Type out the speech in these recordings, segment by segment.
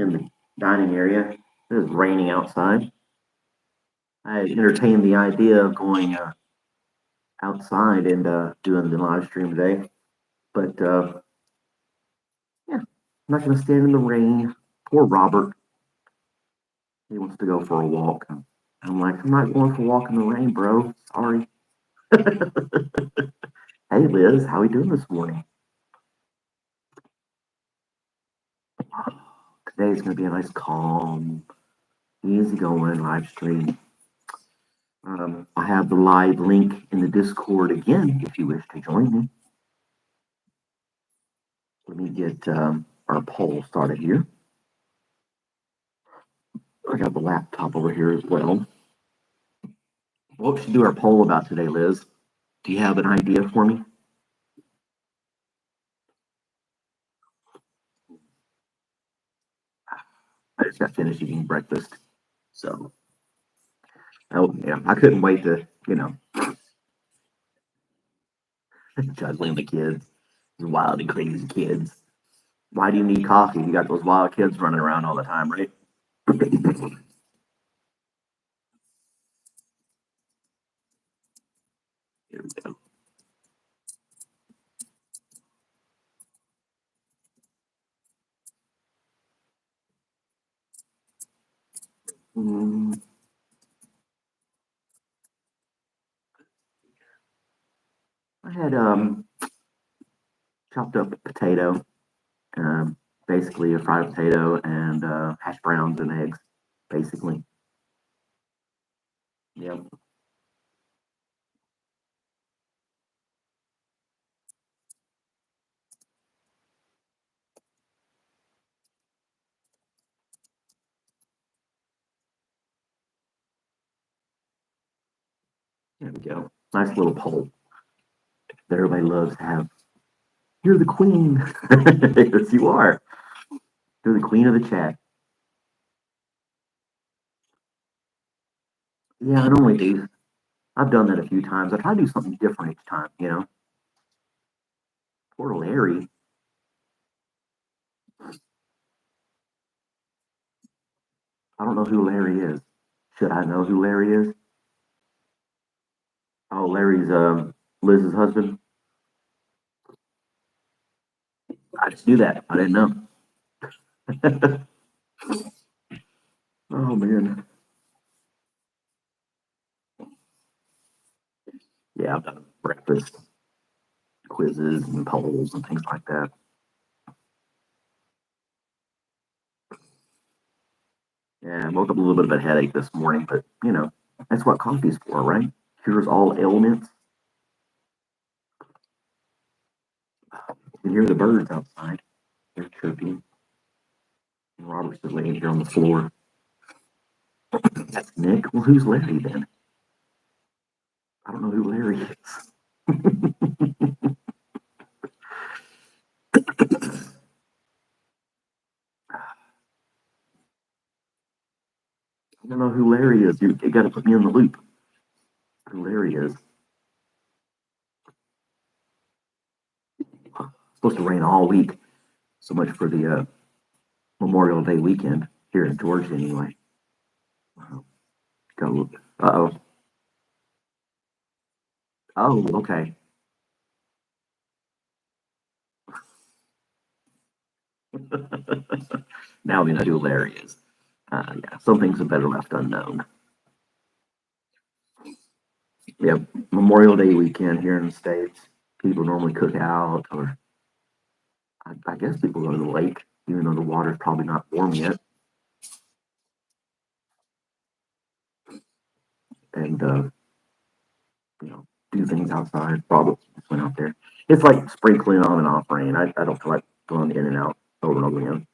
in the dining area. It was raining outside. I entertained the idea of going outside and doing the live stream today, but yeah, I'm not going to stand in the rain. Poor Robert. He wants to go for a walk. I'm like, I'm not going for a walk in the rain, bro. Sorry. Hey, Liz, how are you doing this morning? Today's going to be a nice, calm, easygoing live stream. I have the live link in the Discord again if you wish to join me. Let me get our poll started here. I got the laptop over here as well. What should do our poll about today, Liz? Do you have an idea for me? I just got finished eating breakfast, so yeah, I couldn't wait to, juggling the kids, these wild and crazy kids. Why do you need coffee? You got those wild kids running around all the time, right? Here we go. I had chopped up potato, basically a fried potato and hash browns and eggs, basically. Yep. There we go. Nice little poll that everybody loves to have. You're the queen. Yes, you are. You're the queen of the chat. Yeah, I normally do. I've done that a few times. I try to do something different each time, Poor Larry. I don't know who Larry is. Should I know who Larry is? Oh, Larry's Liz's husband. I just knew that. I didn't know. Oh man. Yeah, I've done breakfast quizzes and polls and things like that. Yeah, I woke up a little bit of a headache this morning, but that's what coffee's for, right? Cures all ailments. You can hear the birds outside. They're chirping. And Robert's just laying here on the floor. That's Nick. Well, who's Larry then? I don't know who Larry is. I don't know who Larry is. You got to put me in the loop. Who Larry is. It's supposed to rain all week. So much for the Memorial Day weekend here in Georgia, anyway. Go. Uh-oh. Oh, okay. Now we know who Larry is. Yeah, some things are better left unknown. Yep, Memorial Day weekend here in the States. People normally cook out, or I guess people go to the lake, even though the water's probably not warm yet. And, do things outside. Probably just went out there. It's like sprinkling on and off rain. I don't feel like going in and out over and over again.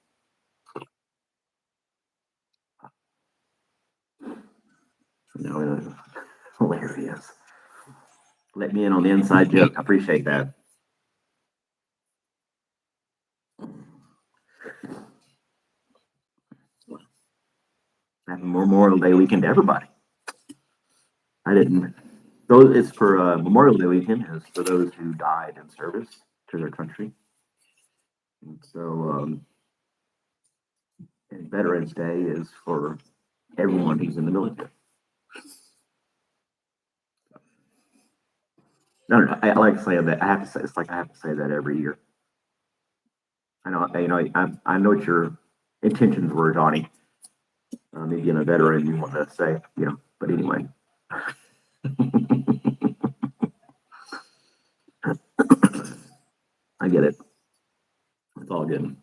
No, hilarious. Let me in on the inside joke. I appreciate that. Happy Memorial Day weekend to everybody. I didn't. So it's for Memorial Day weekend is for those who died in service to their country. And so, And Veterans Day is for everyone who's in the military. No, I like saying that. I have to say it's like I have to say that every year. I know, I know what your intentions were, Johnny. Me being a veteran, you want to say, but anyway. I get it. It's all good.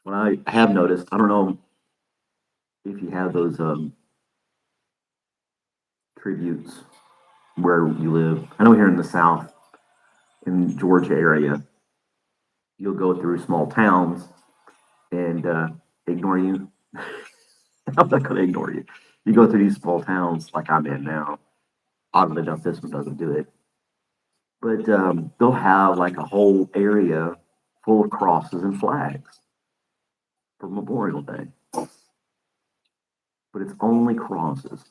What I have noticed, I don't know if you have those tributes where you live. I know here in the South, in Georgia area, you'll go through small towns and ignore you. I'm not going to ignore you. You go through these small towns like I'm in now. Oddly enough, this one doesn't do it. But they'll have like a whole area full of crosses and flags for Memorial Day. But it's only crosses.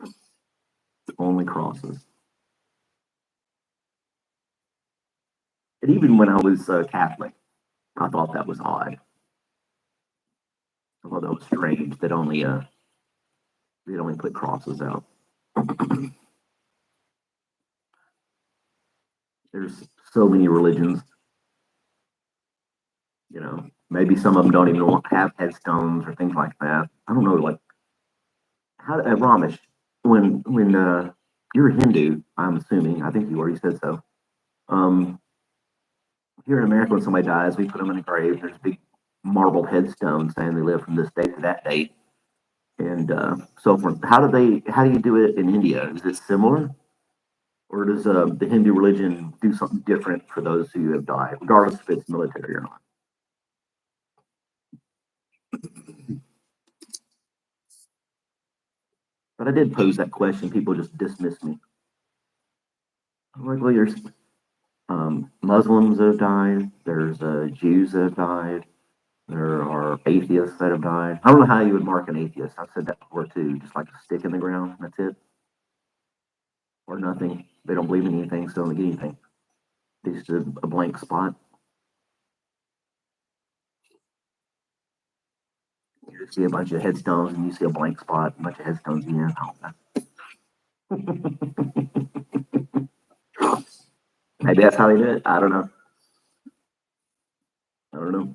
It's only crosses. And even when I was Catholic, I thought that was odd. I thought that was strange that they'd only put crosses out. There's so many religions, maybe some of them don't even have headstones or things like that. I don't know, like how Ramesh, when you're a Hindu, I'm assuming, I think you already said so. Um, Here in America, when somebody dies, we put them in a grave. There's a big marble headstone saying they live from this date to that date, and so forth. How do you do it in India? Is it similar? Or does the Hindu religion do something different for those who have died, regardless if it's military or not? But I did pose that question. People just dismissed me. I'm like, well, there's Muslims that have died. There's Jews that have died. There are atheists that have died. I don't know how you would mark an atheist. I've said that before too. Just like a stick in the ground. That's it. Or nothing. They don't believe in anything, so they don't get anything. It's just a blank spot. You just see a bunch of headstones and you see a blank spot, a bunch of headstones in there. Maybe that's how they did it. I don't know. I don't know.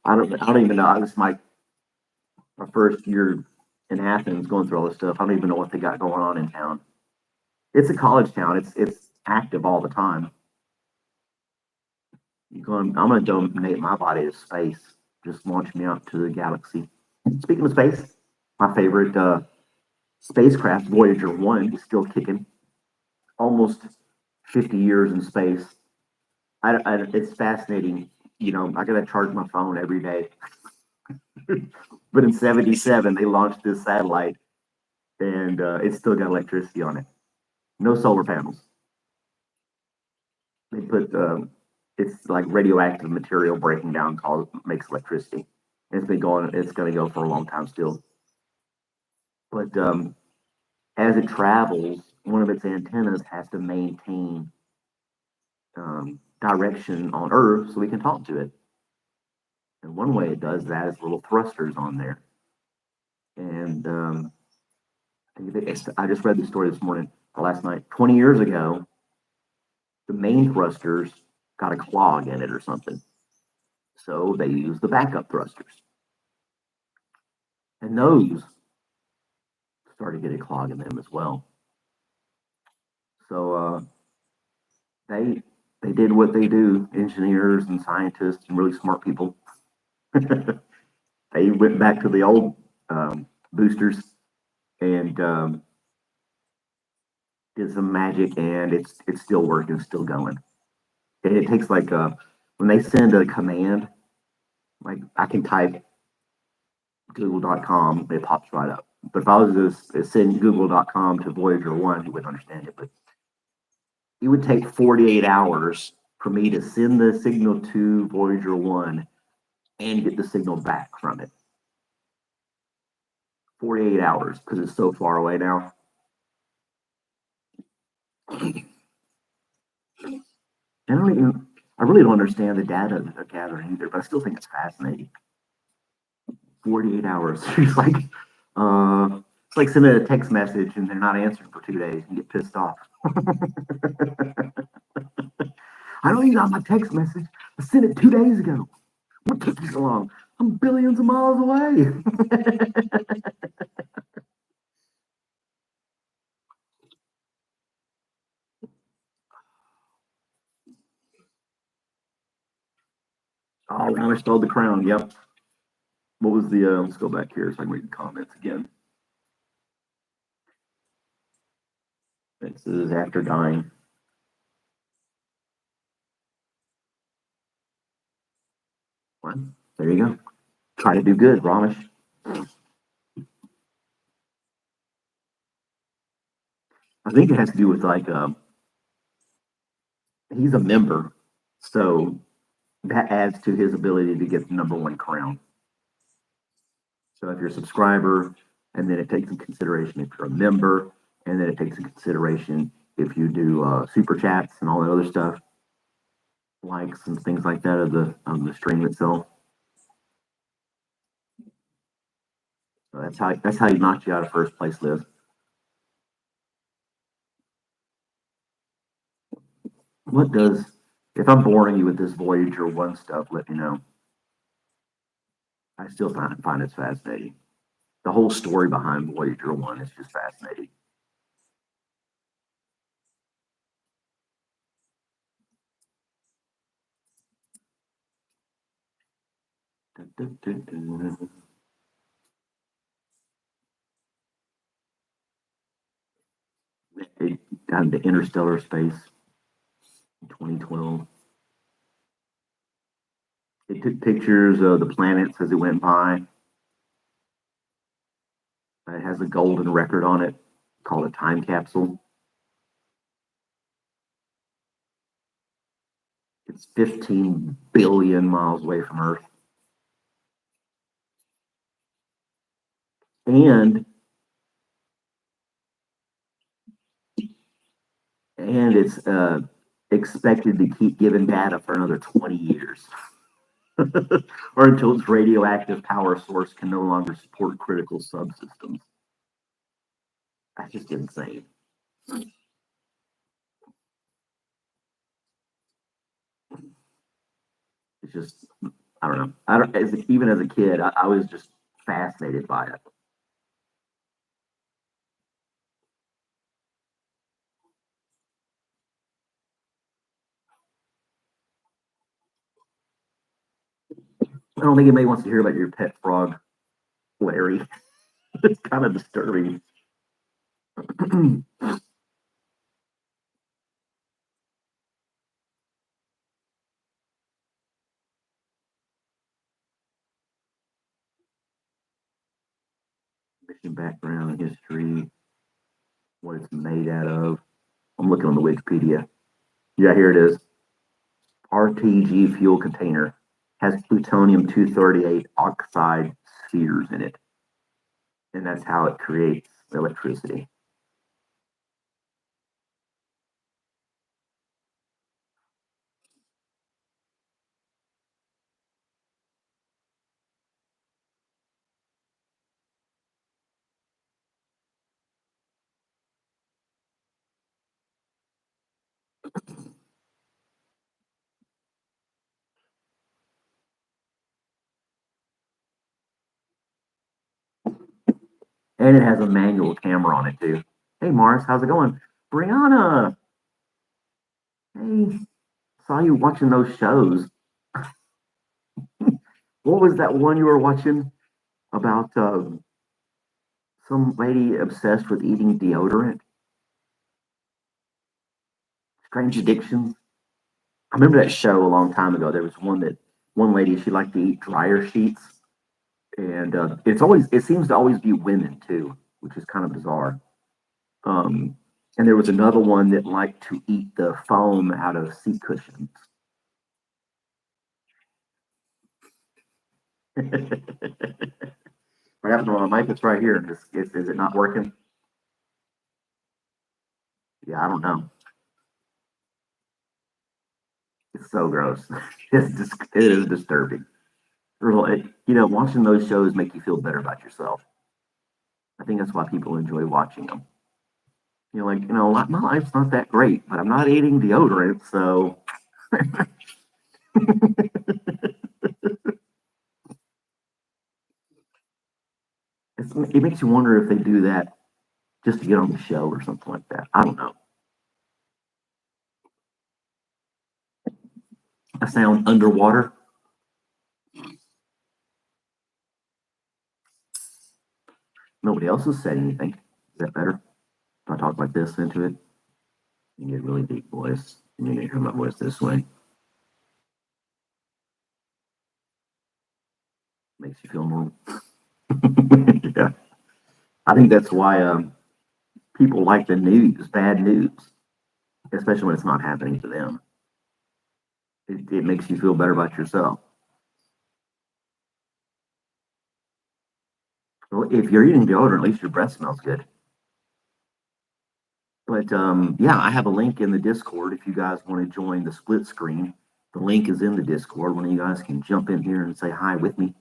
I don't even know. This is my first year in Athens going through all this stuff. I don't even know what they got going on in town. It's a college town. It's active all the time. I'm gonna donate my body to space. Just launch me out to the galaxy. Speaking of space, my favorite spacecraft, Voyager 1, is still kicking. Almost 50 years in space. It's fascinating. I gotta charge my phone every day. But in '77, they launched this satellite, and it's still got electricity on it. No solar panels. They put it's like radioactive material breaking down makes electricity. It's been going. It's going to go for a long time still. But as it travels, one of its antennas has to maintain direction on Earth so we can talk to it. And one way it does that is little thrusters on there. And I just read the story this morning or last night. 20 years ago, the main thrusters got a clog in it or something. So they used the backup thrusters. And those started getting a clog in them as well. So they did what they do, engineers and scientists and really smart people. They went back to the old boosters and did some magic, and it's still working, still going. And it takes like when they send a command, like I can type google.com, it pops right up. But if I was to send google.com to Voyager 1, he wouldn't understand it. But it would take 48 hours for me to send the signal to Voyager 1 and get the signal back from it. 48 hours because it's so far away now. I don't even, I really don't understand the data that they're gathering either, but I still think it's fascinating. 48 hours. It's like sending a text message and they're not answering for 2 days and get pissed off. I know you got my text message. I sent it 2 days ago. What took you so long? I'm billions of miles away. Oh, Rama stole the crown. Yep. What was the, let's go back here so I can read the comments again. This is after dying. Well, there you go. Try to do good, Ramesh. I think it has to do with like, he's a member. So that adds to his ability to get the number one crown. So if you're a subscriber, and then it takes in consideration if you're a member, and then it takes in consideration if you do super chats and all that other stuff, likes and things like that of the stream itself. So that's how he knocked you out of first place, Liz. What does if I'm boring you with this Voyager 1 stuff, let me know. I still find it fascinating. The whole story behind Voyager 1 is just fascinating. It got into interstellar space in 2012. It took pictures of the planets as it went by. It has a golden record on it called a time capsule. It's 15 billion miles away from Earth. And it's expected to keep giving data for another 20 years. Or until its radioactive power source can no longer support critical subsystems. That's just insane. It's just, I don't know. Even as a kid, I was just fascinated by it. I don't think anybody wants to hear about your pet frog, Larry. It's kind of disturbing. Mission background, history, what it's made out of. I'm looking on the Wikipedia. Yeah, here it is. RTG fuel container has plutonium 238 oxide spheres in it. And that's how it creates electricity. And it has a manual camera on it too. Hey Mars, how's it going? Brianna, hey, saw you watching those shows. What was that one you were watching about some lady obsessed with eating deodorant? Strange Addictions. I remember that show a long time ago. There was one lady, she liked to eat dryer sheets, and it seems to always be women too, which is kind of bizarre. Um, and there was another one that liked to eat the foam out of seat cushions. What happened to my mic? It's right here. Is it not working? Yeah, I don't know. It's so gross. It is disturbing. Watching those shows make you feel better about yourself. I think that's why people enjoy watching them. My life's not that great, but I'm not eating deodorant, so it makes you wonder if they do that just to get on the show or something like that. I don't know. I sound underwater. Nobody else has said anything. Is that better? If I talk like this into it, you get really deep voice. You need to hear my voice this way. Makes you feel normal. Yeah. I think that's why people like the news, bad news, especially when it's not happening to them. It makes you feel better about yourself. Well, if you're eating deodorant, at least your breath smells good. But yeah, I have a link in the Discord if you guys want to join the split screen. The link is in the Discord. One of you guys can jump in here and say hi with me.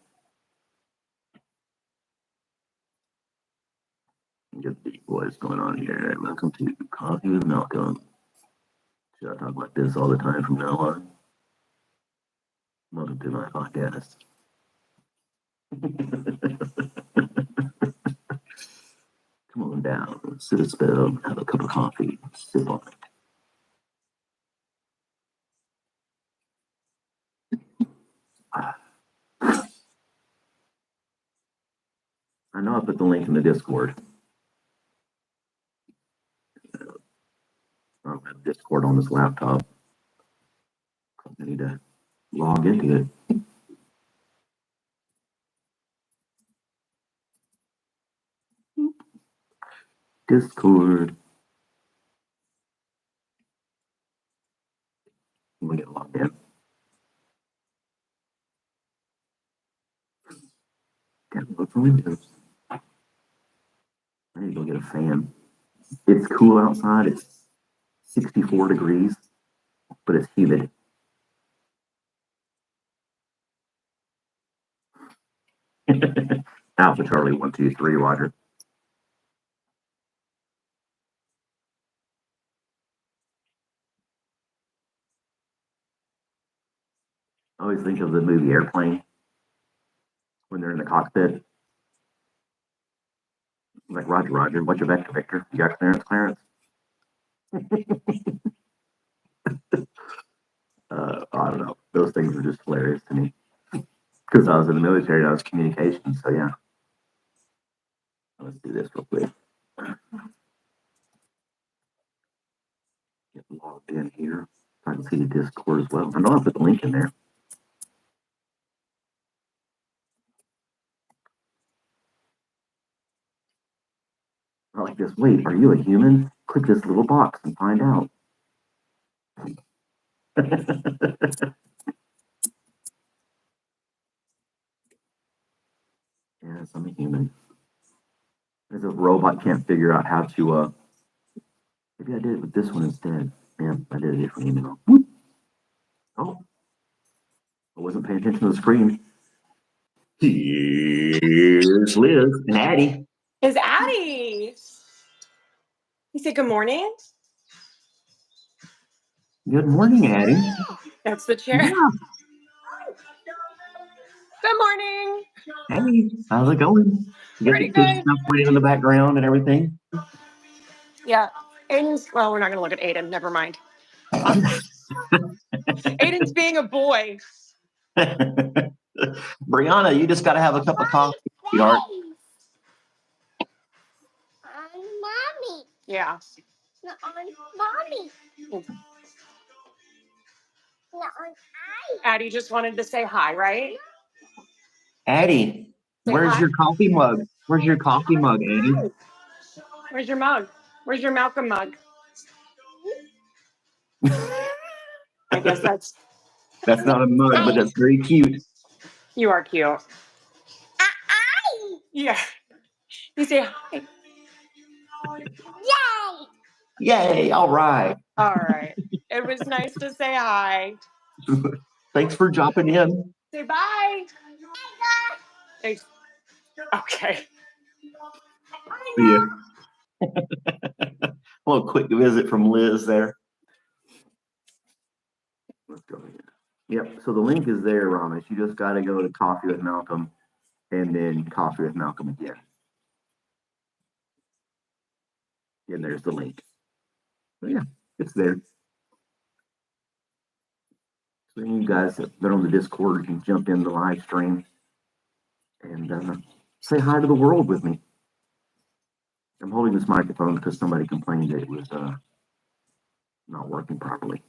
Get the boys going on here. Welcome to Coffee with Malcolm. Should I talk like this all the time from now on? Welcome to my podcast. Come on down, sit a spell, have a cup of coffee, sip on it. I know I put the link in the Discord. I don't have Discord on this laptop. I need to log into it. Discord. Let me get logged in. Look for Windows. I need to go get a fan. It's cool outside. It's 64 degrees, but it's humid. Alpha Charlie 123, Roger. I always think of the movie Airplane when they're in the cockpit. Like, Roger, Roger, what's your vector, Victor? You got clearance, Clarence? I don't know. Those things are just hilarious to me. Because I was in the military and I was communications, so yeah. Let's do this real quick. Get logged in here. I can see the Discord as well. I know I put the link in there. I like this. Wait, are you a human? Click this little box and find out. Yes, I'm a human. As a robot can't figure out how to maybe I did it with this one instead. Yeah, I did a different email. Oh, I wasn't paying attention to the screen. Here's Liz and Addie. Is Addie. You say good morning? Good morning, Addie. That's the chair. Yeah. Good morning. Hey, how's it going? You got the kids stuff playing in the background and everything? Yeah. Aiden's, well, we're not going to look at Aiden. Never mind. Aiden's being a boy. Brianna, you just got to have a cup of coffee, sweetheart. Mommy. Yeah. Not on mommy. Not on Addie just wanted to say hi, right? Addie, Say where's hi. your coffee mug? Where's your coffee mug, Addie? Where's your mug? Where's your Malcolm mug? I guess that's not a mug, but that's very cute. You are cute. Yeah. You say hi. Yay! Yay! All right. All right. It was nice to say hi. Thanks for dropping in. Say bye. Thanks. Okay. See ya. A little quick visit from Liz there. Let's go here. Yep. So the link is there, Ramesh. You just got to go to Coffee with Malcolm and then Coffee with Malcolm again. And there's the link. So yeah, it's there. So you guys that are on the Discord can jump in the live stream and say hi to the world with me. I'm holding this microphone because somebody complained that it was not working properly.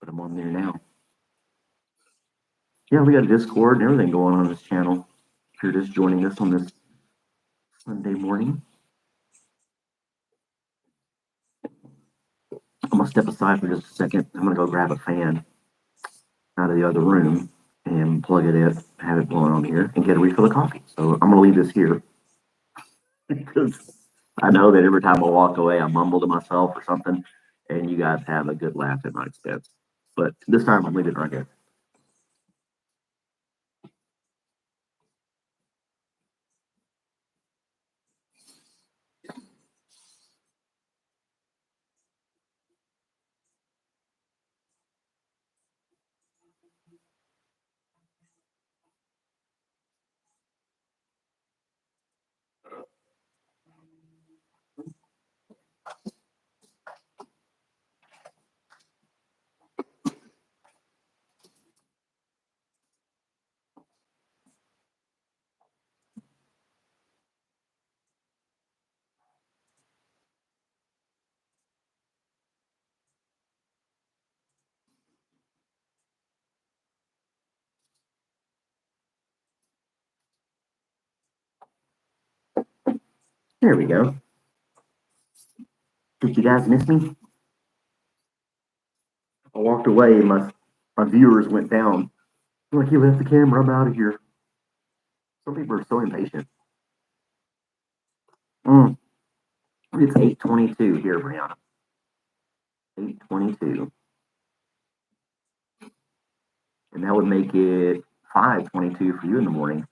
But I'm on there now. Yeah, we got a Discord and everything going on this channel. If you're just joining us on this Sunday morning, I'm gonna step aside for just a second. I'm gonna go grab a fan out of the other room and plug it in, have it blowing on here, and get a refill of coffee. So I'm gonna leave this here because I know that every time I walk away, I mumble to myself or something, and you guys have a good laugh at my expense. But this time I'm leaving it right here. There we go. Did you guys miss me? I walked away and my viewers went down. I'm like, you left the camera, I'm out of here. Some people are so impatient. It's 8:22 here, Brianna. 8:22. And that would make it 5:22 for you in the morning.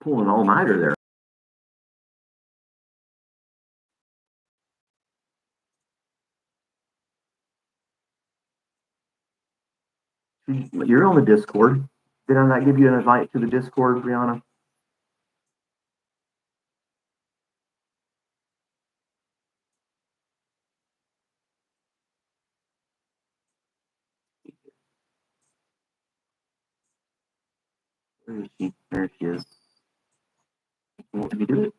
Pulling an all-nighter there. You're on the Discord. Did I not give you an invite to the Discord, Brianna? Where is she? There she is. Let me do it.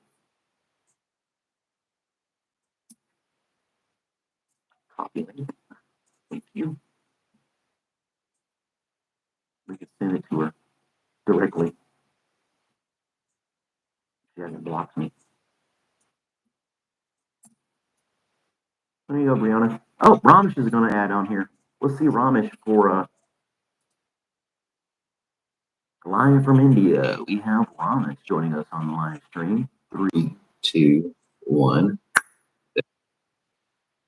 Copy link. Thank you. We can send it to her directly. She hasn't blocked me. There you go, Brianna. Oh, Ramesh is going to add on here. Let's see Ramesh for live from India. We have Ramesh joining us on the live stream. 3, 2, 1.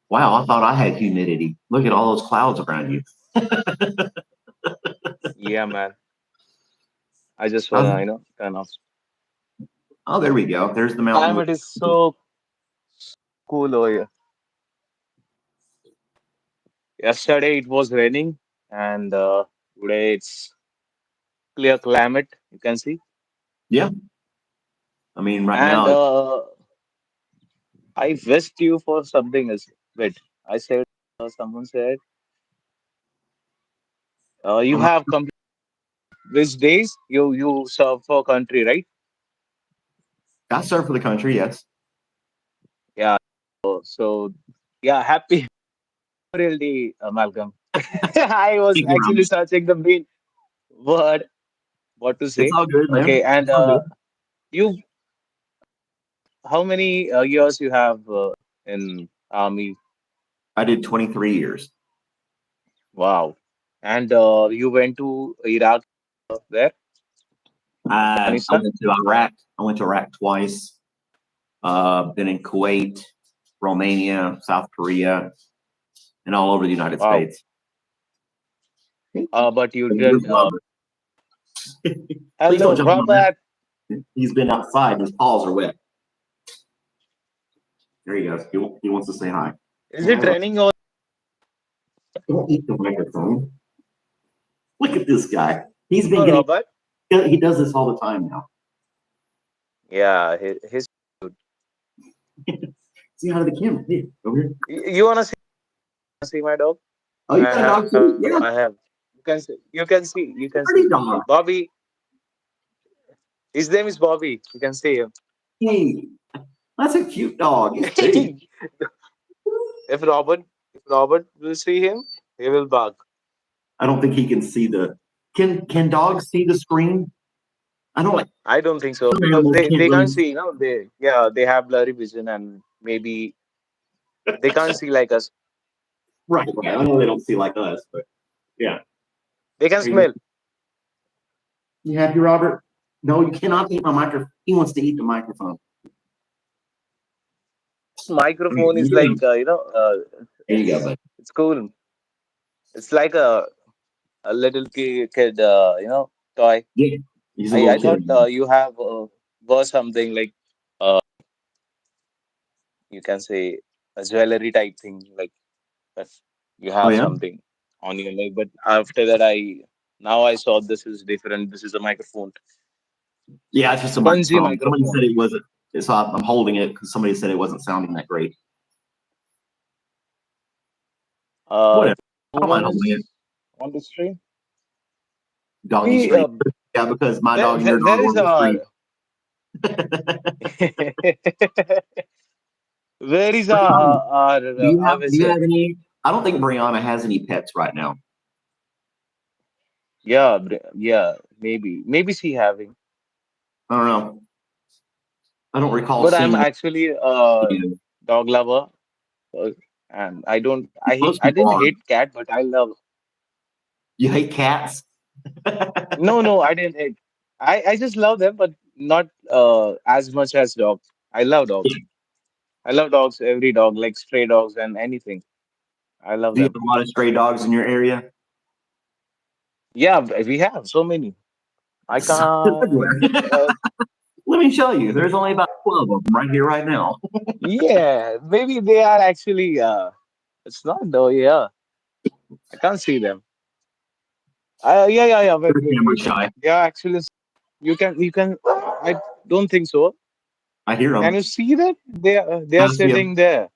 Wow, I thought I had humidity. Look at all those clouds around you. Yeah, man. I just wanna, turn off. Oh, there we go. There's the mountain. Climate is so cool over here. Yesterday it was raining, and today it's clear climate. You can see. Yeah. I mean, right And now, I wished you for something else. Wait, I said someone said you I'm not, have complete which days you serve for country, right? I serve for the country, yes. Yeah. So yeah, happy Memorial Day, Malcolm. I was Thank you, actually Ramesh. searching the main word, what to It's say. all good, man. Okay, and It's all good. you, how many years you have in army? I did 23 years. Wow. And you went to Iraq there, I Afghanistan? went to Iraq. I went to Iraq twice. Been in Kuwait. Romania, South Korea, and all over the United Wow. States. He But you would didn't. love it. Please don't Hello, jump on Robert. that. He's been outside. His paws are wet. There he goes. He wants to say hi. Is Hi, it Rob. raining or? Don't eat the microphone. Look at this guy. He's been Oh, getting. Robert? He does this all the time now. Yeah, his. See out of the camera. Hey, over here. You wanna see my dog? Oh, you got a dog too? Yeah, I have. You can see pretty dog. Bobby. His name is Bobby. You can see him. Hey, that's a cute dog. He's big. if Robert, if Robert will see him, he will bark. I don't think he can see the. Can dogs see the screen? I don't like I don't think so some because animals they can't they can't really. see. They have blurry vision and maybe they can't see like us. Right, right. I know they don't see like us, but yeah. They can Are you, smell. you happy, Robert? No, you cannot eat my microphone. He wants to eat the microphone. This microphone is like There you go, it's bud. it's cool. It's like a little kid toy. Yeah, he's a I little I thought kid. you have was something like uh you can say a jewelry type thing like that you Oh have yeah. something on your leg. But after that, I saw this is different. This is a microphone, Yeah, it's just a spongy microphone. Somebody microphone. said it wasn't. So I'm holding it because somebody said it wasn't sounding that great. Uh, Whatever. I don't woman mind holding it. is on the stream. Doggy We stream. Yeah, because my dog and your dog there are is on the stream. where is Brianna, our do you visit? have any? I don't think Brianna has any pets right now. Yeah, yeah, maybe she having. I don't know. I don't recall But I'm seeing actually you. dog lover, uh, and I don't. Most I people didn't are. hate cat, but I love. You hate cats? No, I didn't hate. I just love them, but not as much as dogs. I love dogs. I love dogs. Every dog, like stray dogs and anything. I love Do you them. have a lot of stray dogs in your area? Yeah, we have so many. I can't. Everywhere. Let me show you. There's only about 12 of them right here, right now. Yeah, maybe they are actually. It's not though. Yeah, I can't see them. Yeah. They're camera Wait. shy. They are actually. You can. I don't think so. I hear Can them. you see that? They are I see sitting them. there.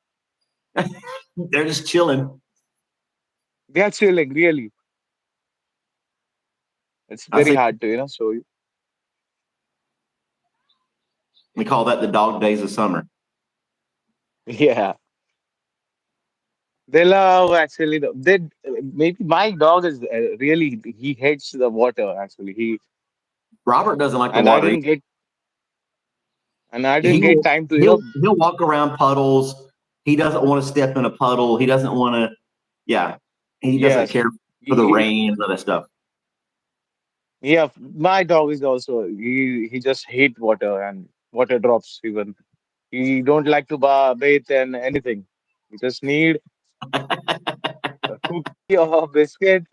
They're just chilling. They are chilling. Really, it's I very see. hard to show you. We call that the dog days of summer. Yeah, they love actually. They maybe my dog is really he hates the water actually. Robert doesn't like the And I water. didn't get and I didn't get He'll time to he'll walk around puddles. He doesn't want to step in a puddle. He doesn't want to. Yeah, he doesn't yes care for the he, rain and other stuff. yeah, my dog is also he just hate water and water drops even. He don't like to bathe and anything. He just need a cookie or a biscuit.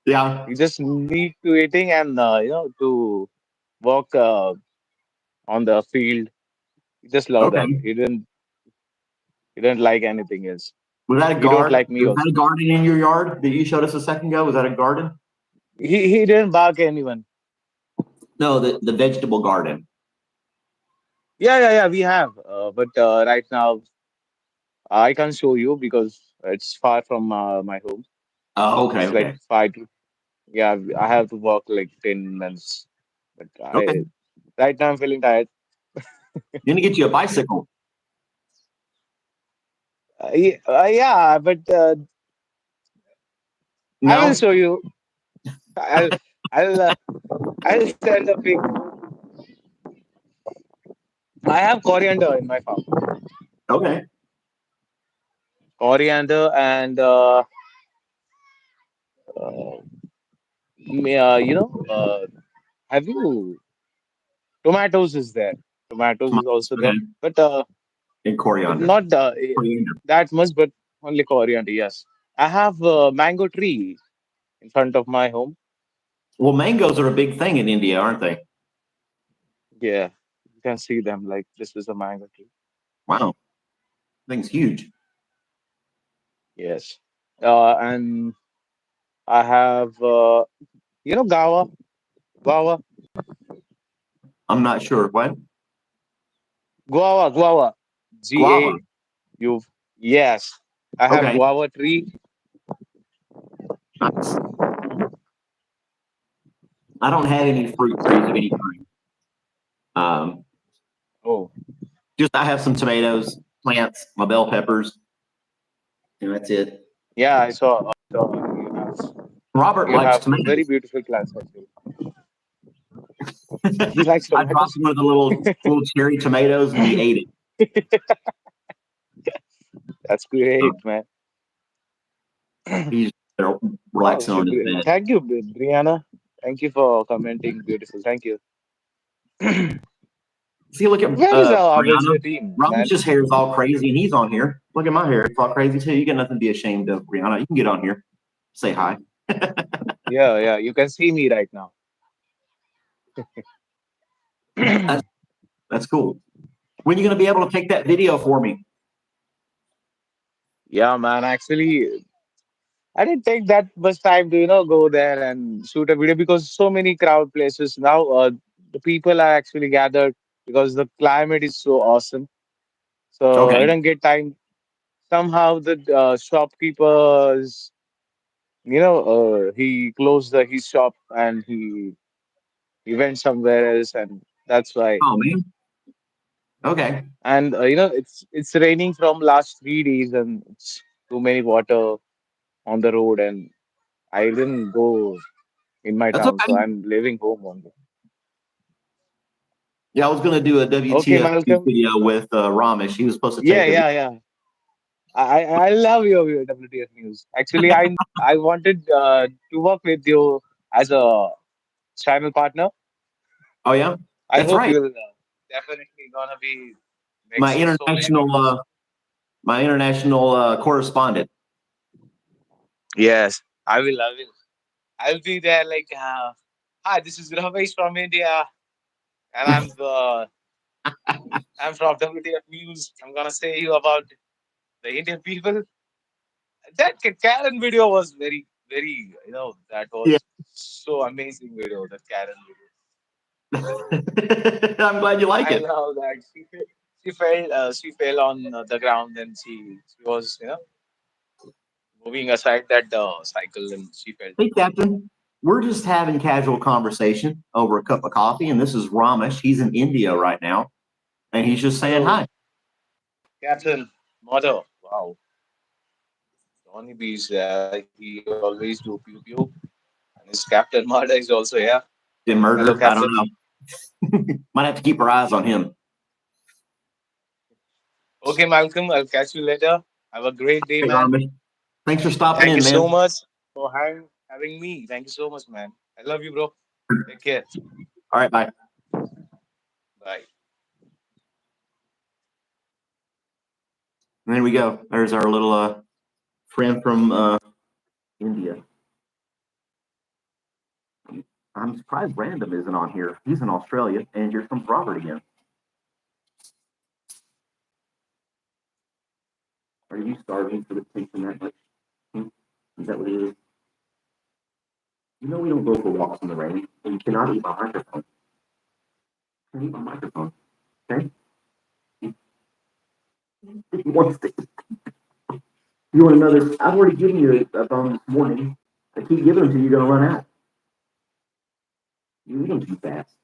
Yeah. He just need to eating and to walk on the field. He just love that. Okay. He didn't like anything else. Was that a He don't guard? like me Was that a also. garden in your yard that you showed us a second ago? Was that a garden? He didn't bark anyone. No, the vegetable garden. Yeah. We have, but right now I can't show you because it's far from my home. Oh, okay, It's like okay, 5 to yeah. I have to walk like 10 minutes. But okay. I right now I'm feeling tired. You're gonna get you a bicycle. Yeah, but I will No? show you. I'll I'll uh, I'll send a pic. I have coriander in my farm. Okay. Coriander and uh, have you tomatoes is there? Tomatoes is Tomatoes. also there. Okay. But And but coriander. not Coriander. that much, but only coriander. Yes, I have a mango tree in front of my home. Well, mangoes are a big thing in India, aren't they? Yeah, you can see them like this is a mango tree. Wow, thing's huge. Yes, and I have guava, I'm not sure. What? guava, G Guava. A U. Yes, I have Okay. guava tree. Nice. I don't have any fruit trees of any kind. Um, Oh, just I have some tomatoes, plants, my bell peppers, and that's it. yeah, I saw Robert you likes have very tomatoes. beautiful plants actually. He likes I dropped tomatoes. one of the little cherry tomatoes, and he ate That's it. great, man. He's there Oh, relaxing on his Shukriya. bed. Thank you, Brianna. Thank you for commenting. Beautiful. Thank you. See, look at Where is our Brianna. Wednesday team, man? Ramesh' hair is all crazy, and he's on here. Look at my hair; it's all crazy too. You got nothing to be ashamed of, Brianna. You can get on here, say hi. Yeah, yeah. You can see me right now. That's that's cool. When are you going to be able to take that video for me? Yeah, man. Actually, I didn't take that much time to, go there and shoot a video because so many crowd places now. The people are actually gathered because the climate is so awesome. So I Okay. didn't get time. Somehow the shopkeepers, he closed his shop and he went somewhere else, and that's why. Oh man. Okay. And it's raining from last 3 days, and it's too many water on the road, and I didn't go in my That's town, so okay. I'm leaving home only. Yeah, I was going to do a Okay, WTF Malcolm. video with Ramesh. He was supposed to Yeah, take the. yeah, yeah. I love your WTF news. Actually, I wanted to work with you as a channel partner. Oh yeah, I that's hope right. you'll definitely gonna be make My so many videos. international correspondent. Yes, I will. I will. I'll be there. Like, hi, this is Ramesh from India, and I'm from WTF News. I'm gonna say you about the Indian people. That Karen video was very, very. That Yeah. was so amazing video. That Karen video. I'm glad you like I it. love that. She fell on the ground, and she was moving aside that cycle, and she fell Hey, down. Captain. We're just having casual conversation over a cup of coffee, and this is Ramesh. He's in India right now, and he's just saying Hello, hi. Captain Mother. Wow, Johnny B is there. He always do pew pew, and his Captain Mother is also here. In Hello, murder, I Captain. don't know. Might have to keep our eyes on him. Okay, Malcolm. I'll catch you later. Have a great day, Hey, man. Ramesh. Thanks for stopping Thank you in, so man. much for having me. Thank you so much, man. I love you, bro. Take care. All right, bye. Bye. And there we go. There's our little friend from India. I'm surprised Random isn't on here. He's in Australia, and here comes Robert again. Are you starving for the taking that much? Hmm? Is that what it is? You know we don't go for walks in the rain, and you cannot eat my microphone. You can eat my microphone, okay? If you want to, you want another? I've already given you a phone this morning. I keep giving them to you, you're gonna run out. You eat them too fast.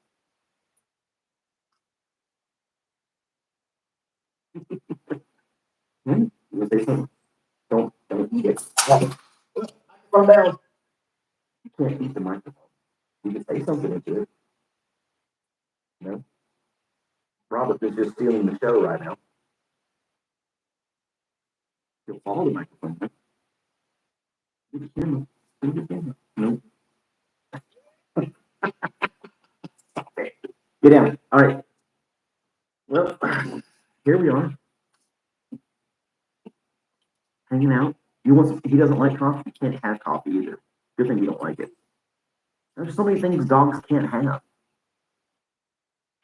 Hmm? You gonna say something? Don't eat it. Come down. You can't eat the microphone. You can say something into it. No. Robert is just stealing the show right now. He'll follow the microphone. Huh? Get the camera. Get the camera. No. Get down. All right. Well, here we are. hanging out. He doesn't like coffee. He can't have coffee either. Good thing you don't like it. There's so many things dogs can't have.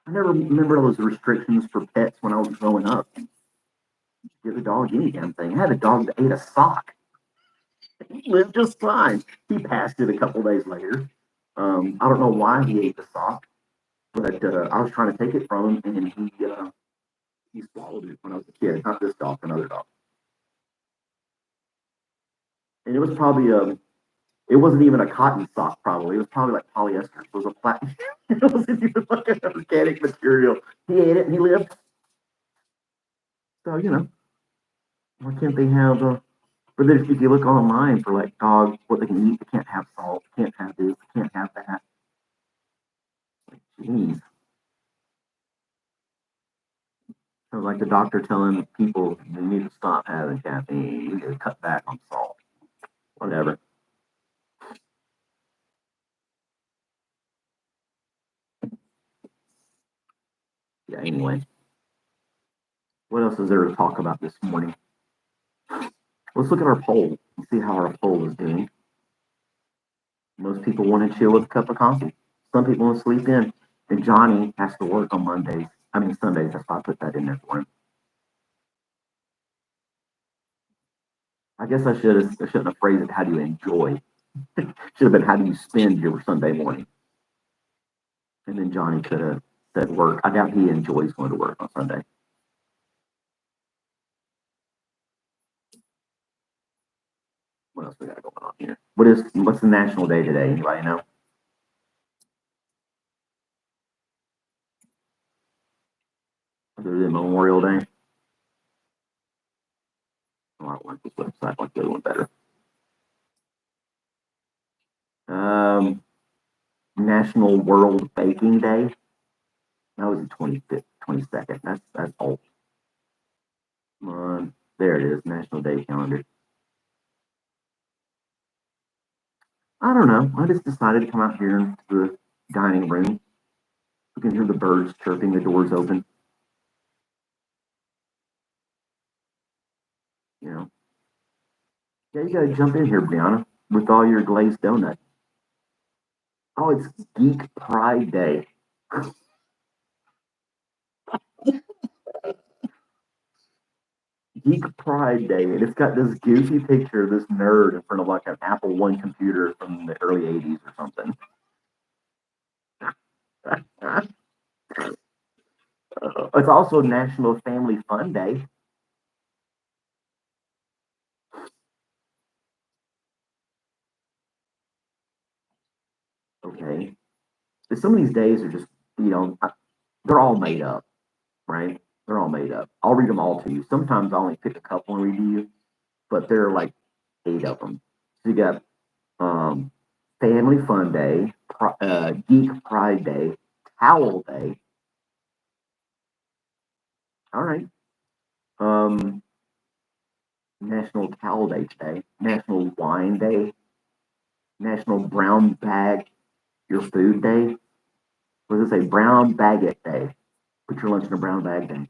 I never remember those restrictions for pets when I was growing up. Give a dog any damn thing. I had a dog that ate a sock. He lived just fine. He passed it a couple days later. I don't know why he ate the sock, but I was trying to take it from him, and he swallowed it when I was a kid. Not this dog, another dog. And it was probably it wasn't even a cotton sock. Probably it was probably like polyester. It was a plastic. It wasn't even like an organic material. He ate it and he lived. So why can't they have? But if you look online for like dogs, what they can eat, they can't have salt, can't have this, can't have that. Jeez. Sounds like the doctor telling people you need to stop having caffeine, you need to cut back on salt. Whatever. Yeah, anyway. What else is there to talk about this morning? Let's look at our poll and see how our poll is doing. Most people want to chill with a cup of coffee. Some people want to sleep in. And Johnny has to work on Sundays. That's why I put that in there for him. I guess I shouldn't have phrased it, how do you enjoy? Should have been, how do you spend your Sunday morning? And then Johnny could have said work. I doubt he enjoys going to work on Sunday. What else we got going on here? What's the national day today? Anybody know? Other than Memorial Day? Oh, I don't like this website. I like the other one better. National World Baking Day. That was the 25th, 22nd. That's old. Come on. There it is. National Day calendar. I don't know. I just decided to come out here into the dining room. You can hear the birds chirping, the doors open. Yeah, you gotta jump in here, Brianna, with all your glazed donut. Oh, it's Geek Pride Day. Geek Pride Day, and it's got this goofy picture of this nerd in front of like an Apple One computer from the early '80s or something. It's also National Family Fun Day. Okay, but some of these days are just they're all made up, right? They're all made up. I'll read them all to you. Sometimes I only pick a couple and read to you, but there are like 8 of them. So you got Family Fun Day, Geek Pride Day, Towel Day. All right. National Towel Day today. National Wine Day. National Brown Bag Your Food Day. What does it say? Brown Baguette Day. Put your lunch in a brown bag day.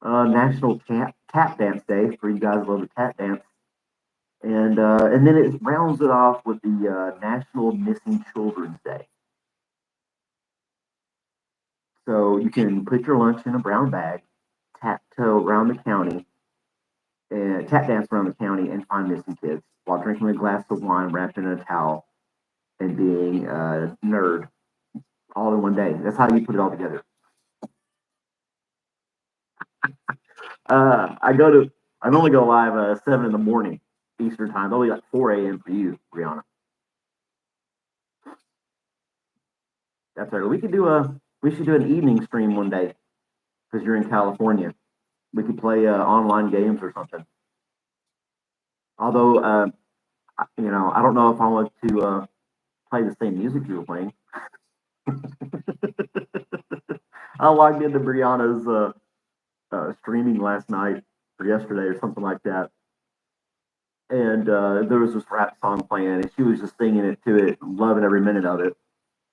National Tap Dance Day for you guys who love the tap dance. And then it rounds it off with the National Missing Children's Day. So you can put your lunch in a brown bag, tap around the county, and tap dance around the county and find missing kids while drinking a glass of wine wrapped in a towel and being a nerd all in one day. That's how you put it all together. I only go live 7 in the morning Eastern time. Only like 4 a.m. for you, Brianna. That's right. We should do an evening stream one day because you're in California. We could play online games or something. Although, I don't know if I want to play the same music you were playing. I logged into Brianna's streaming last night or yesterday or something like that, and there was this rap song playing, and she was just singing it to it, loving every minute of it.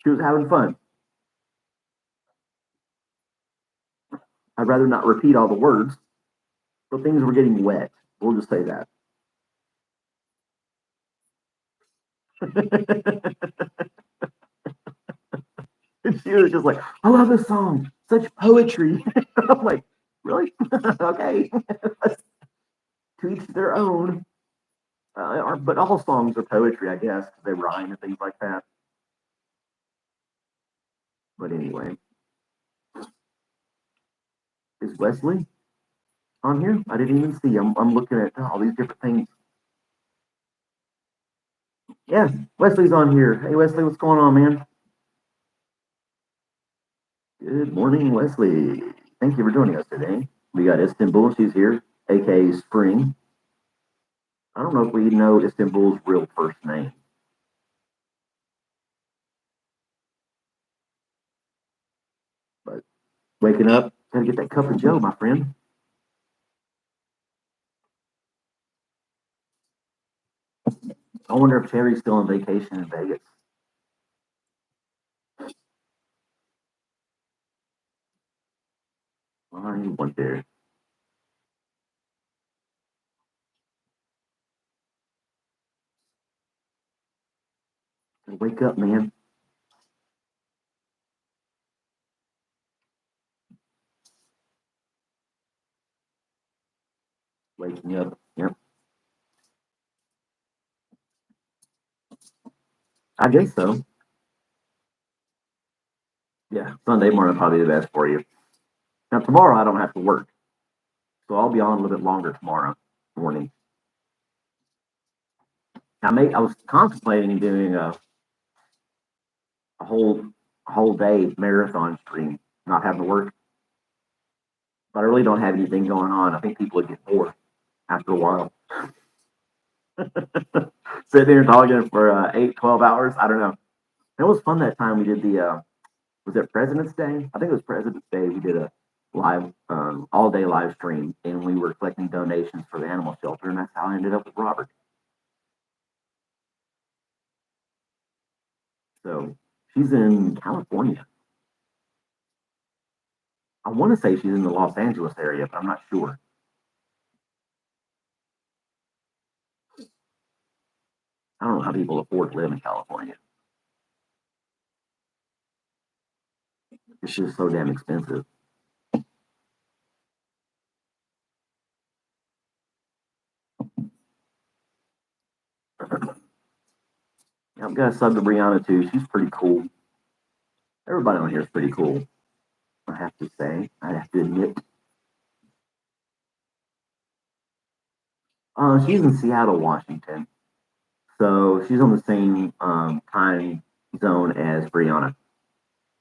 She was having fun. I'd rather not repeat all the words, but things were getting wet. We'll just say that. And she was just like, I love this song. Such poetry. I'm like, really? Okay. To each their own. But all songs are poetry, I guess, 'cause they rhyme and things like that. But anyway, is Wesley on here? I didn't even see. I'm looking at all these different things. Yeah, Wesley's on here. Hey, Wesley, what's going on, man? Good morning, Wesley. Thank you for joining us today. We got Istanbul. She's here, aka Spring. I don't know if we know Istanbul's real first name. But waking up, gotta get that cup of Joe, my friend. I wonder if Terry's still on vacation in Vegas. I wonder. Wake up, man. Waking up. Yep. I guess so. Yeah, Sunday morning probably the best for you. Now tomorrow I don't have to work, so I'll be on a little bit longer tomorrow morning. I was contemplating doing a whole day marathon stream, not having to work, but I really don't have anything going on. I think people would get bored after a while. Sitting there talking for 8, 12 hours. I don't know. It was fun that time we did the was it President's Day? I think it was President's Day. We did a live all day live stream, and we were collecting donations for the animal shelter, and that's how I ended up with Robert. So she's in California. I want to say she's in the Los Angeles area, but I'm not sure. I don't know how people afford to live in California. It's just so damn expensive. I've got a sub to Brianna too. She's pretty cool. Everybody on here is pretty cool. I have to say. I have to admit. She's in Seattle, Washington. So she's on the same time zone as Brianna.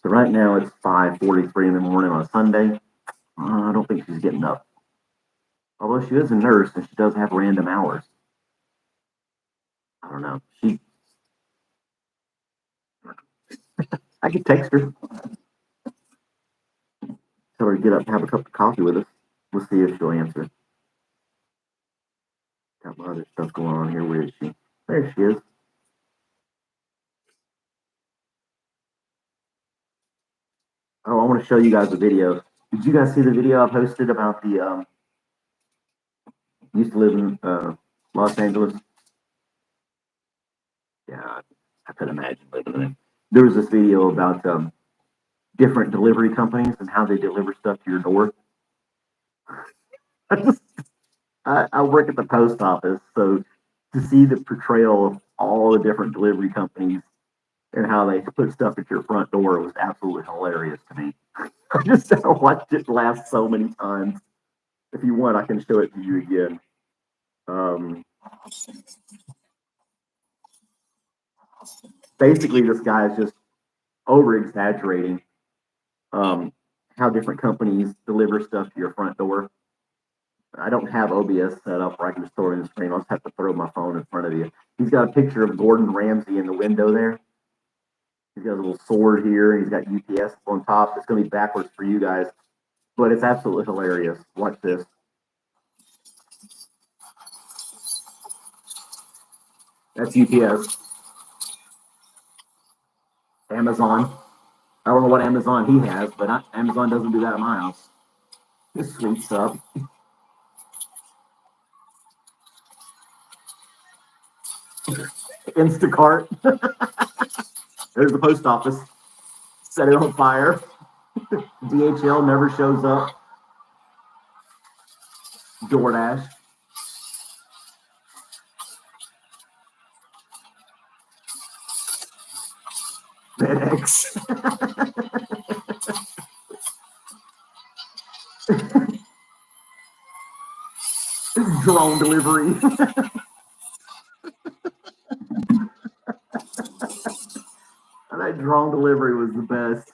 So right now it's 5:43 in the morning on a Sunday. I don't think she's getting up. Although she is a nurse and she does have random hours. I don't know. I could text her. Tell her to get up and have a cup of coffee with us. We'll see if she'll answer. Got my other stuff going on here. Where is she? There she is. Oh, I want to show you guys a video. Did you guys see the video I posted about the used to live in Los Angeles? Yeah, I could imagine living in it. There was this video about different delivery companies and how they deliver stuff to your door. I work at the post office, so to see the portrayal of all the different delivery companies and how they put stuff at your front door was absolutely hilarious to me. I just watched it laugh so many times. If you want, I can show it to you again. Basically, this guy is just over exaggerating how different companies deliver stuff to your front door. I don't have OBS set up where I can just throw it in the screen. I'll just have to throw my phone in front of you. He's got a picture of Gordon Ramsay in the window there. He's got a little sword here, and he's got UPS on top. It's going to be backwards for you guys, but it's absolutely hilarious. Watch this. That's UPS. Amazon. I don't know what Amazon he has, but Amazon doesn't do that at my house. This sweet stuff. Instacart. There's the post office. Set it on fire. DHL never shows up. DoorDash. FedEx. Drone delivery. That drone delivery was the best.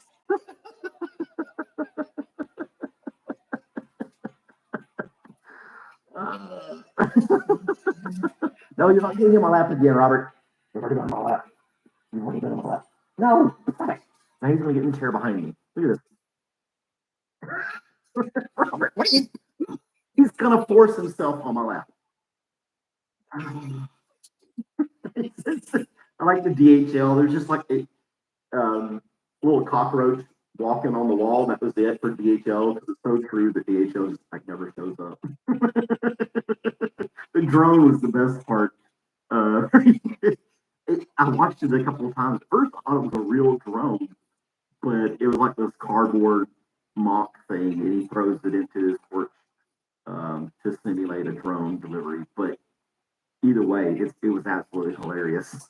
No, you're not getting in my lap again, Robert. You've already been in my lap. You've already been in my lap. No, stop it. Now he's going to get in the chair behind me. Look at this. Robert, what are you? He's going to force himself on my lap. I like the DHL. There's just like a little cockroach walking on the wall. That was it for DHL. It's so true that DHL just like never shows up. The drone was the best part. I watched it a couple of times. At first, I thought it was a real drone, but it was like this cardboard mock thing, and he throws it into his porch to simulate a drone delivery. But either way, it was absolutely hilarious.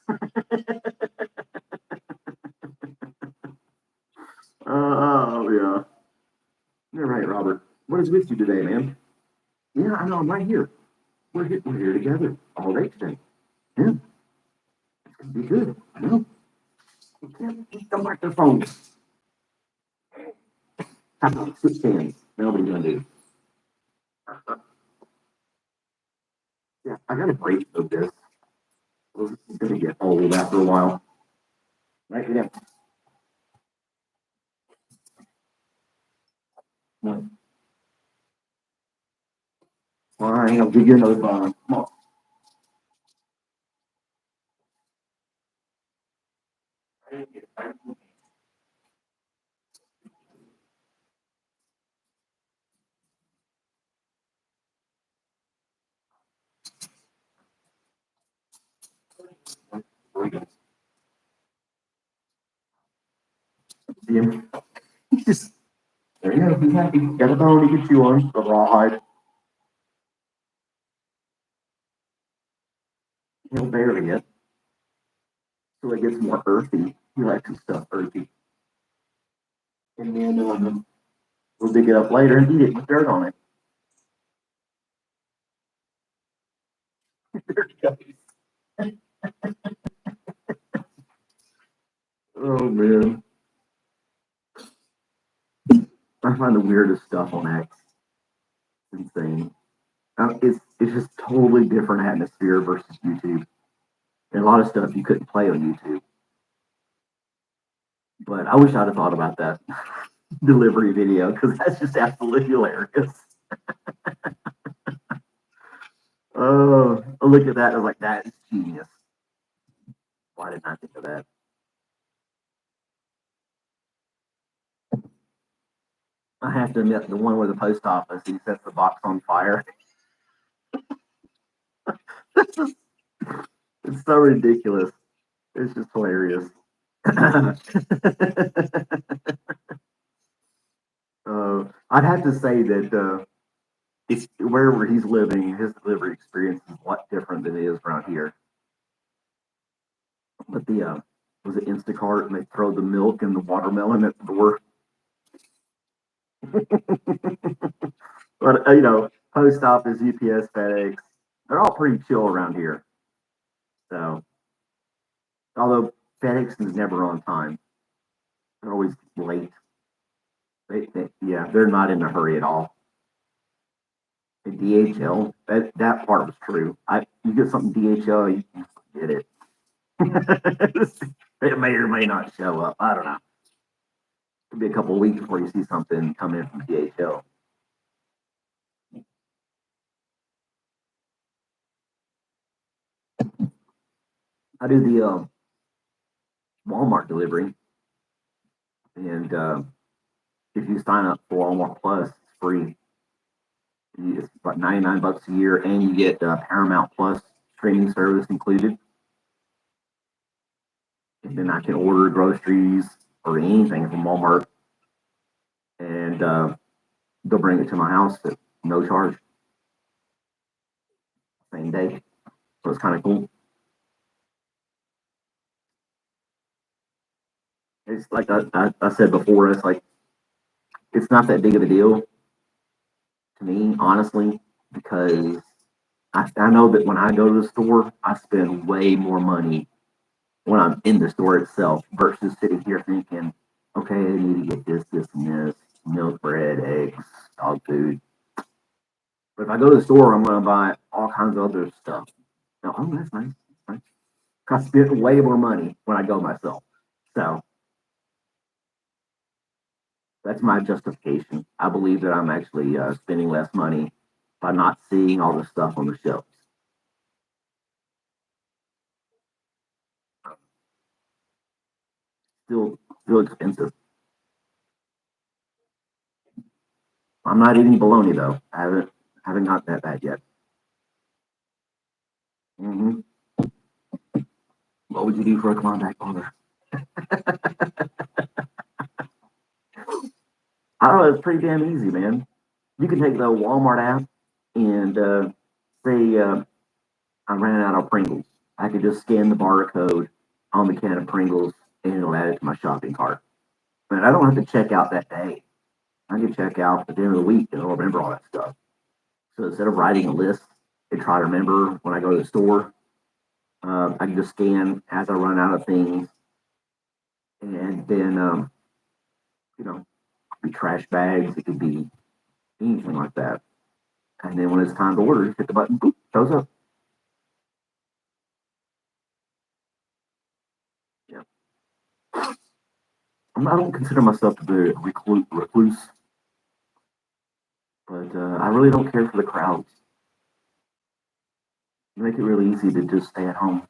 Oh, yeah. You're right, Robert. What is with you today, man? Yeah, I know. I'm right here. We're here together all day today. Yeah, it's gonna be good. I know. You can't come back to the phone. How about switch hands? Nobody's gonna do. Yeah, I got a break of this. This is gonna get old after a while. Right? Yeah. No. All right, I'll give you another bone. Come on. See him? He's just there. You go. He's happy. Got a bone to get you on. The rawhide. He'll barely it. So it gets more earthy. He likes his stuff earthy. And then we'll dig it up later and eat it with dirt on it. There he goes. Oh man. I find the weirdest stuff on X. It's insane. It's just totally different atmosphere versus YouTube. And a lot of stuff you couldn't play on YouTube. But I wish I'd have thought about that delivery video because that's just absolutely hilarious. Oh, I look at that. I was like, that is genius. Why didn't I think of that? I have to admit, the one where the post office, he sets the box on fire. It's so ridiculous. It's just hilarious. I'd have to say that it's wherever he's living, his delivery experience is a lot different than it is around here. But the was it Instacart and they throw the milk and the watermelon at the door. But post office, UPS, FedEx, they're all pretty chill around here. So, although FedEx is never on time, they're always late. They're not in a hurry at all. And DHL, that part was true. You get something DHL, you get it. It may or may not show up. I don't know. Could be a couple of weeks before you see something come in from DHL. I do the Walmart delivery, and if you sign up for Walmart Plus, it's free. It's about $99 a year, and you get Paramount Plus streaming service included. and then I can order groceries or anything from Walmart, and they'll bring it to my house at no charge, same day. So it's kind of cool. It's like I said before, it's not that big of a deal to me, honestly, because I know that when I go to the store, I spend way more money when I'm in the store itself versus sitting here thinking, okay, I need to get this, this, and this, milk, bread, eggs, dog food. But if I go to the store, I'm going to buy all kinds of other stuff. Now, oh, that's nice. That's nice. I spend way more money when I go myself. So that's my justification. I believe that I'm actually spending less money by not seeing all the stuff on the shelves. Still expensive. I'm not eating bologna though. I haven't gotten that bad yet. Hmm. What would you do for a Klondike bar? I don't know. It's pretty damn easy, man. You can take the Walmart app and say I ran out of Pringles. I could just scan the barcode on the can of Pringles and it'll add it to my shopping cart. And I don't have to check out that day. I can check out at the end of the week and I'll remember all that stuff. So instead of writing a list and try to remember when I go to the store, I can just scan as I run out of things, and then you know, be trash bags. It could be anything like that. And then when it's time to order, just hit the button, boop, shows up. Yeah, I don't consider myself to be a recluse, but I really don't care for the crowds. You make it really easy to just stay at home.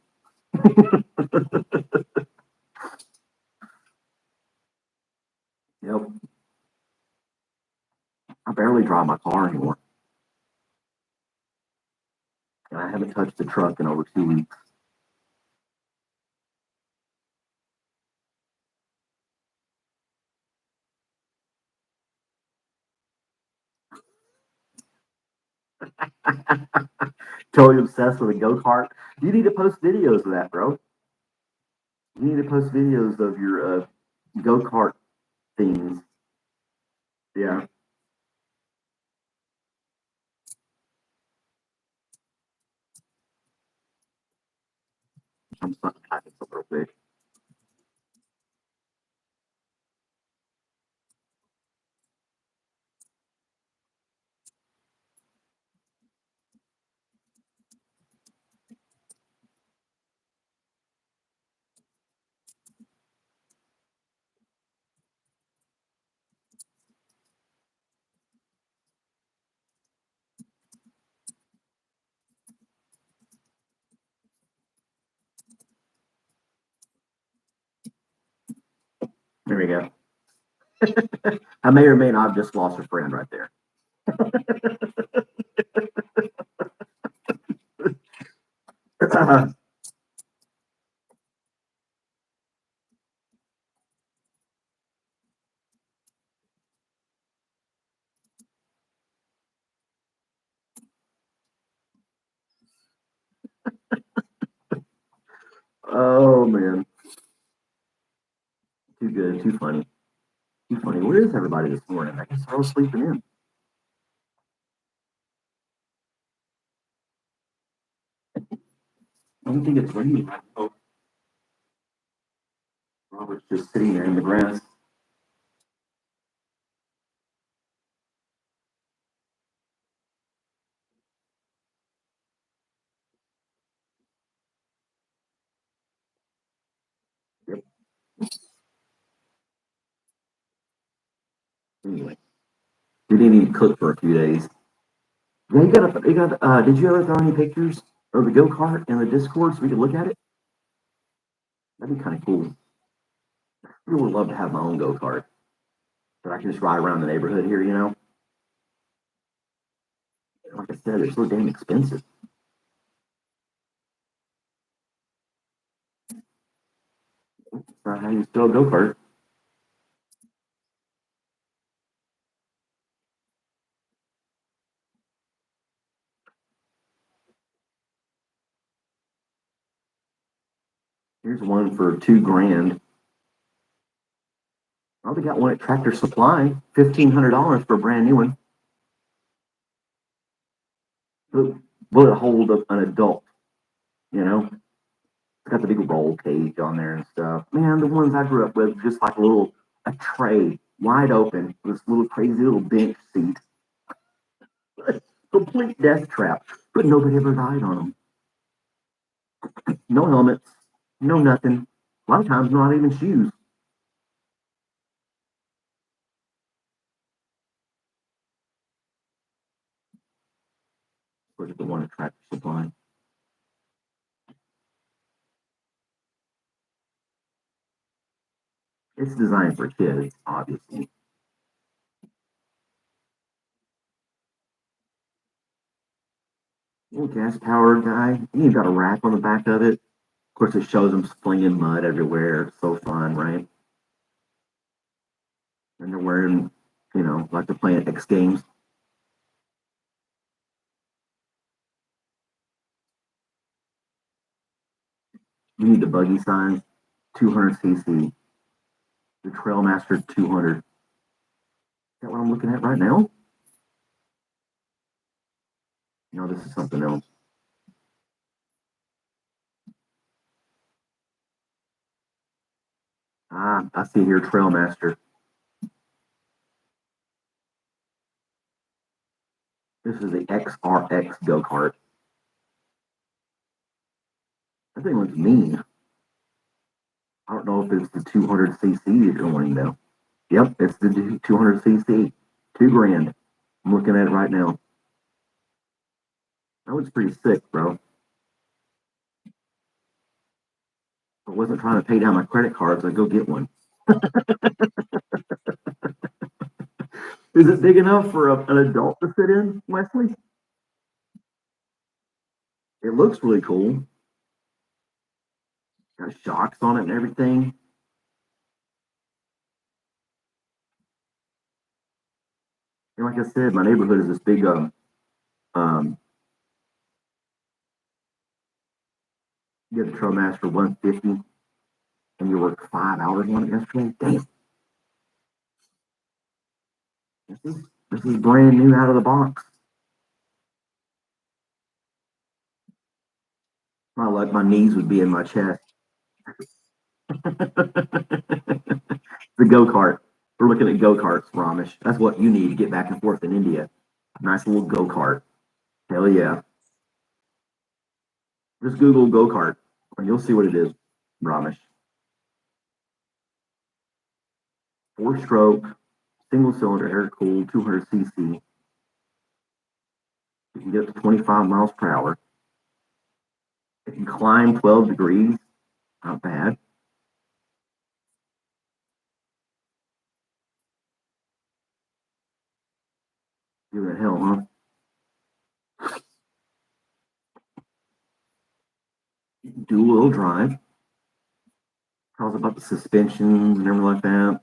Yep, I barely drive my car anymore, and I haven't touched the truck in over 2 weeks. Totally obsessed with a go kart. You need to post videos of that, bro. You need to post videos of your go kart things. Yeah, I'm sorry, it's a little bit. There we go. I may or may not have just lost a friend right there. Oh man, too good, too funny, too funny. Where is everybody this morning? I guess they're all sleeping in. I don't think it's raining. Oh, Robert's just sitting there in the grass. Yep. Anyway, we didn't even cook for a few days. Yeah, you got. Did you ever throw any pictures of the go kart in the Discord so we could look at it? That'd be kind of cool. I really would love to have my own go kart, so I can just ride around the neighborhood here. Like I said, it's so damn expensive. how you still go kart. Here's one for $2,000. Oh, they got one at Tractor Supply, $1,500 for a brand new one. Will it hold an adult? You know, it's got the big roll cage on there and stuff. Man, the ones I grew up with, just like a tray, wide open, this little crazy little bench seat, complete death trap. But nobody ever died on them. No helmets, no nothing. A lot of times, not even shoes. Look at the one at Tractor Supply. It's designed for kids, obviously. Little gas powered guy. You got a rack on the back of it. Of course, it shows them flinging mud everywhere. It's so fun, right? And they're wearing, like they're playing X Games. You need the buggy sign, 200cc. The Trailmaster 200. Is that what I'm looking at right now? No, this is something else. Ah, I see here Trailmaster. This is the XRX go-kart. That thing looks mean. I don't know if it's the 200cc you're going though. Yep, it's the 200cc. $2,000. I'm looking at it right now. That looks pretty sick, bro. If I wasn't trying to pay down my credit cards, I'd go get one. Is it big enough for an adult to fit in, Wesley? It looks really cool. Got shocks on it and everything. And like I said, my neighborhood is this big um you get the Trailmaster 150 and you work 5 hours on it yesterday. Damn. This is brand new out of the box. My luck, my knees would be in my chest. The go-kart. We're looking at go-karts, Ramesh. That's what you need to get back and forth in India. Nice little go-kart. Hell yeah. Just Google go-kart and you'll see what it is, Ramesh. 4-stroke, single cylinder, air cooled, 200cc. You can get up to 25 miles per hour. It can climb 12 degrees. Not bad. Give it a hell, huh? Dual wheel drive. Tells about the suspensions and everything like that.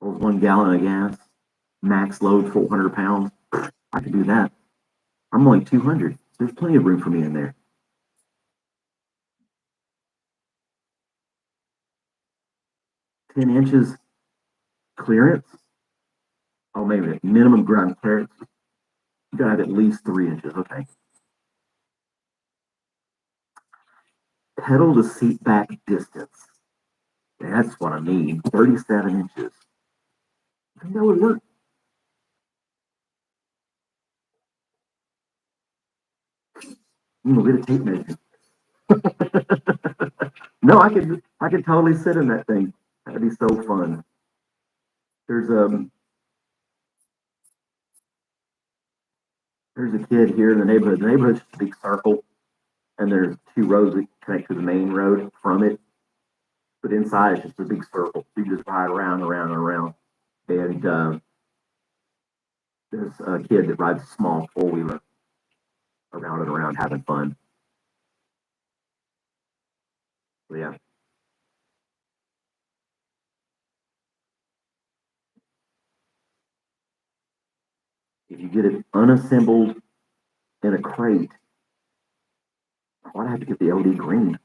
Holds 1 gallon of gas. Max load 400 pounds. I could do that. I'm only 200. There's plenty of room for me in there. 10 inches clearance. Oh, maybe minimum ground clearance. You gotta have at least 3 inches. Okay. Pedal to seat back distance. That's what I mean. 37 inches. I think that would work. Get a tape measure. No, I could totally sit in that thing. That'd be so fun. There's there's a kid here in the neighborhood. The neighborhood's just a big circle, and there's 2 roads that connect to the main road from it. But inside it's just a big circle. You can just ride around, around, and around. And there's a kid that rides a small 4-wheeler around and around, having fun. So yeah. if you get it unassembled in a crate, why'd I have to get the OD green?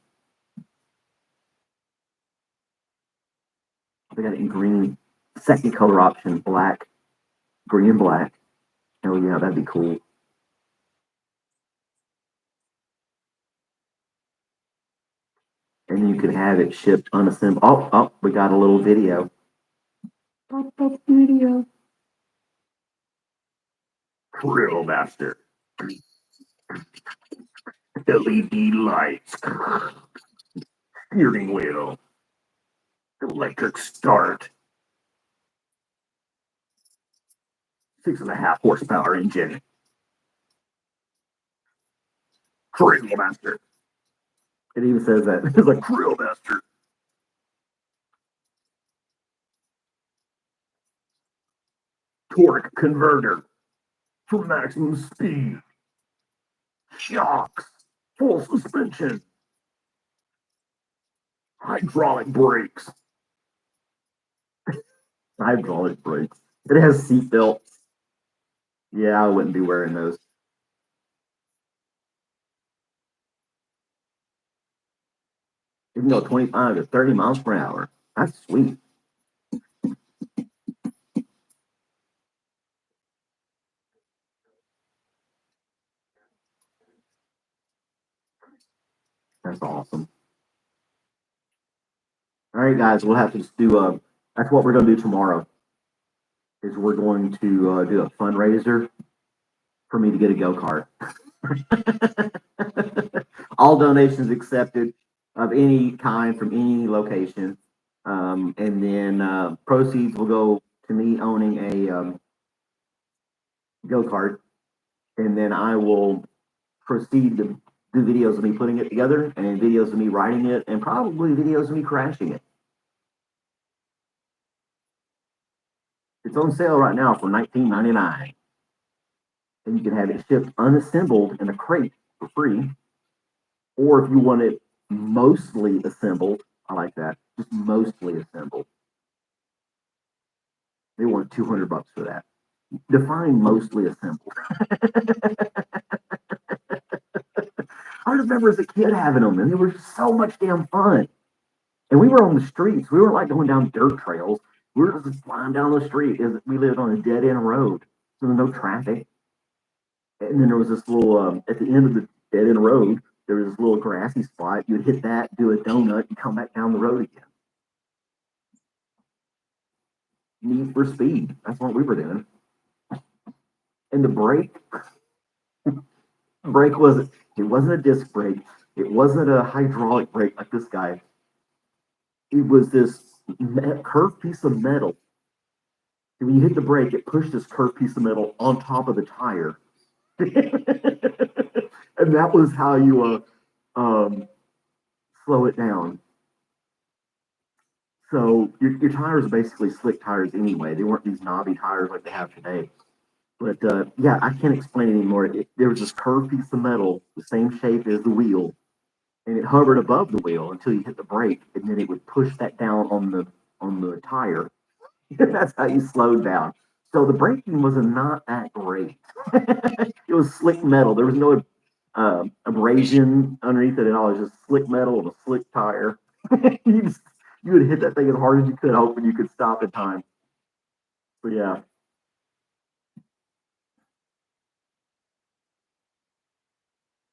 They got it in green. Second color option, black, green and black. Oh yeah, that'd be cool. And you could have it shipped unassembled. Oh, we got a little video. Pop-up video. Grill Master. LED lights. Steering wheel. Electric start. 6.5 horsepower engine. Grill Master. It even says that. It's like Grill Master. Torque converter for maximum speed. Shocks. Full suspension. Hydraulic brakes. Hydraulic brakes. It has seat belts. Yeah, I wouldn't be wearing those. You can go 25 to 30 miles per hour. That's sweet. That's awesome. All right, guys, we'll have to just do that's what we're going to do tomorrow. Is we're going to do a fundraiser for me to get a go-kart. All donations accepted of any kind from any location. And then proceeds will go to me owning a go-kart. And then I will proceed to do videos of me putting it together and videos of me riding it and probably videos of me crashing it. It's on sale right now for $19.99. And you can have it shipped unassembled in a crate for free. Or if you want it mostly assembled, I like that, just mostly assembled. They want $200 for that. Define mostly assembled. I remember as a kid having them, and they were so much damn fun. And we were on the streets. We weren't like going down dirt trails. We were just flying down the street. We lived on a dead end road, so there was no traffic. And then there was this little at the end of the dead end road, there was this little grassy spot. You'd hit that, do a donut, and come back down the road again. Need for speed. That's what we were doing. And the brake wasn't a disc brake. It wasn't a hydraulic brake like this guy. It was this curved piece of metal. And when you hit the brake, it pushed this curved piece of metal on top of the tire. And that was how you slow it down. So your tires are basically slick tires anyway. They weren't these knobby tires like they have today. But yeah, I can't explain it anymore. There was this curved piece of metal, the same shape as the wheel, and it hovered above the wheel until you hit the brake, and then it would push that down on the tire. That's how you slowed down. So the braking was not that great. It was slick metal. There was no abrasion underneath it at all. It was just slick metal and a slick tire. you would hit that thing as hard as you could, hoping you could stop in time. But yeah.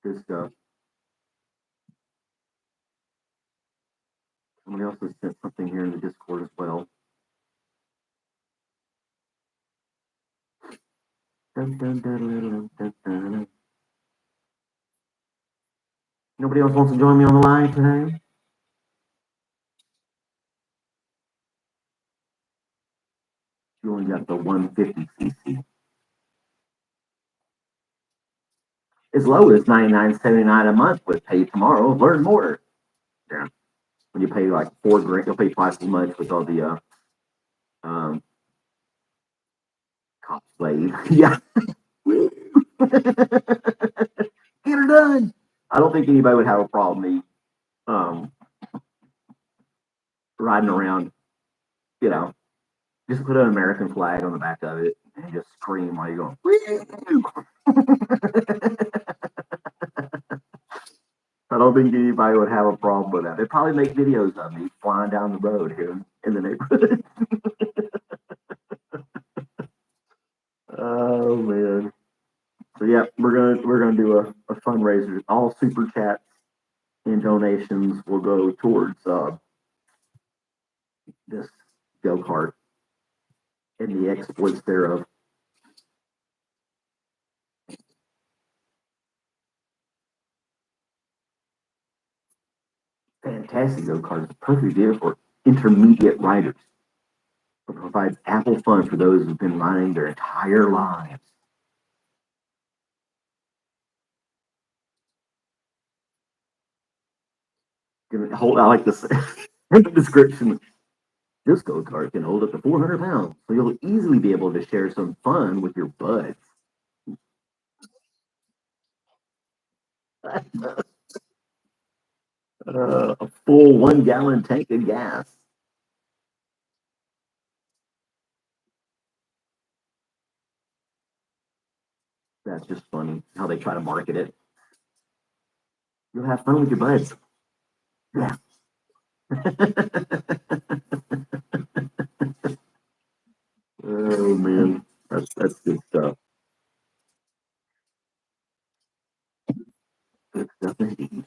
Good stuff. Somebody else has sent something here in the Discord as well. Dun, dun, dun, dun, dun, dun. Nobody else wants to join me on the line today? You only got the 150cc. As low as $99.79 a month with Pay Tomorrow. Learn more. Yeah. When you pay like $4,000, you'll pay twice as much with all the cop slave. Yeah. Get her done. I don't think anybody would have a problem me riding around, just put an American flag on the back of it. and you just scream while you're going. I don't think anybody would have a problem with that. They'd probably make videos of me flying down the road here in the neighborhood. Oh man. So yeah, we're gonna do a fundraiser. All super chats and donations will go towards this go kart and the exploits thereof. Fantastic go kart is a perfect vehicle for intermediate riders. It provides ample fun for those who've been riding their entire lives. I like this the description. This go kart can hold up to 400 pounds, so you'll easily be able to share some fun with your buds. A full 1 gallon tank of gas. That's just funny how they try to market it. You'll have fun with your buds. Yeah. Oh man, that's good stuff. Good stuff indeed.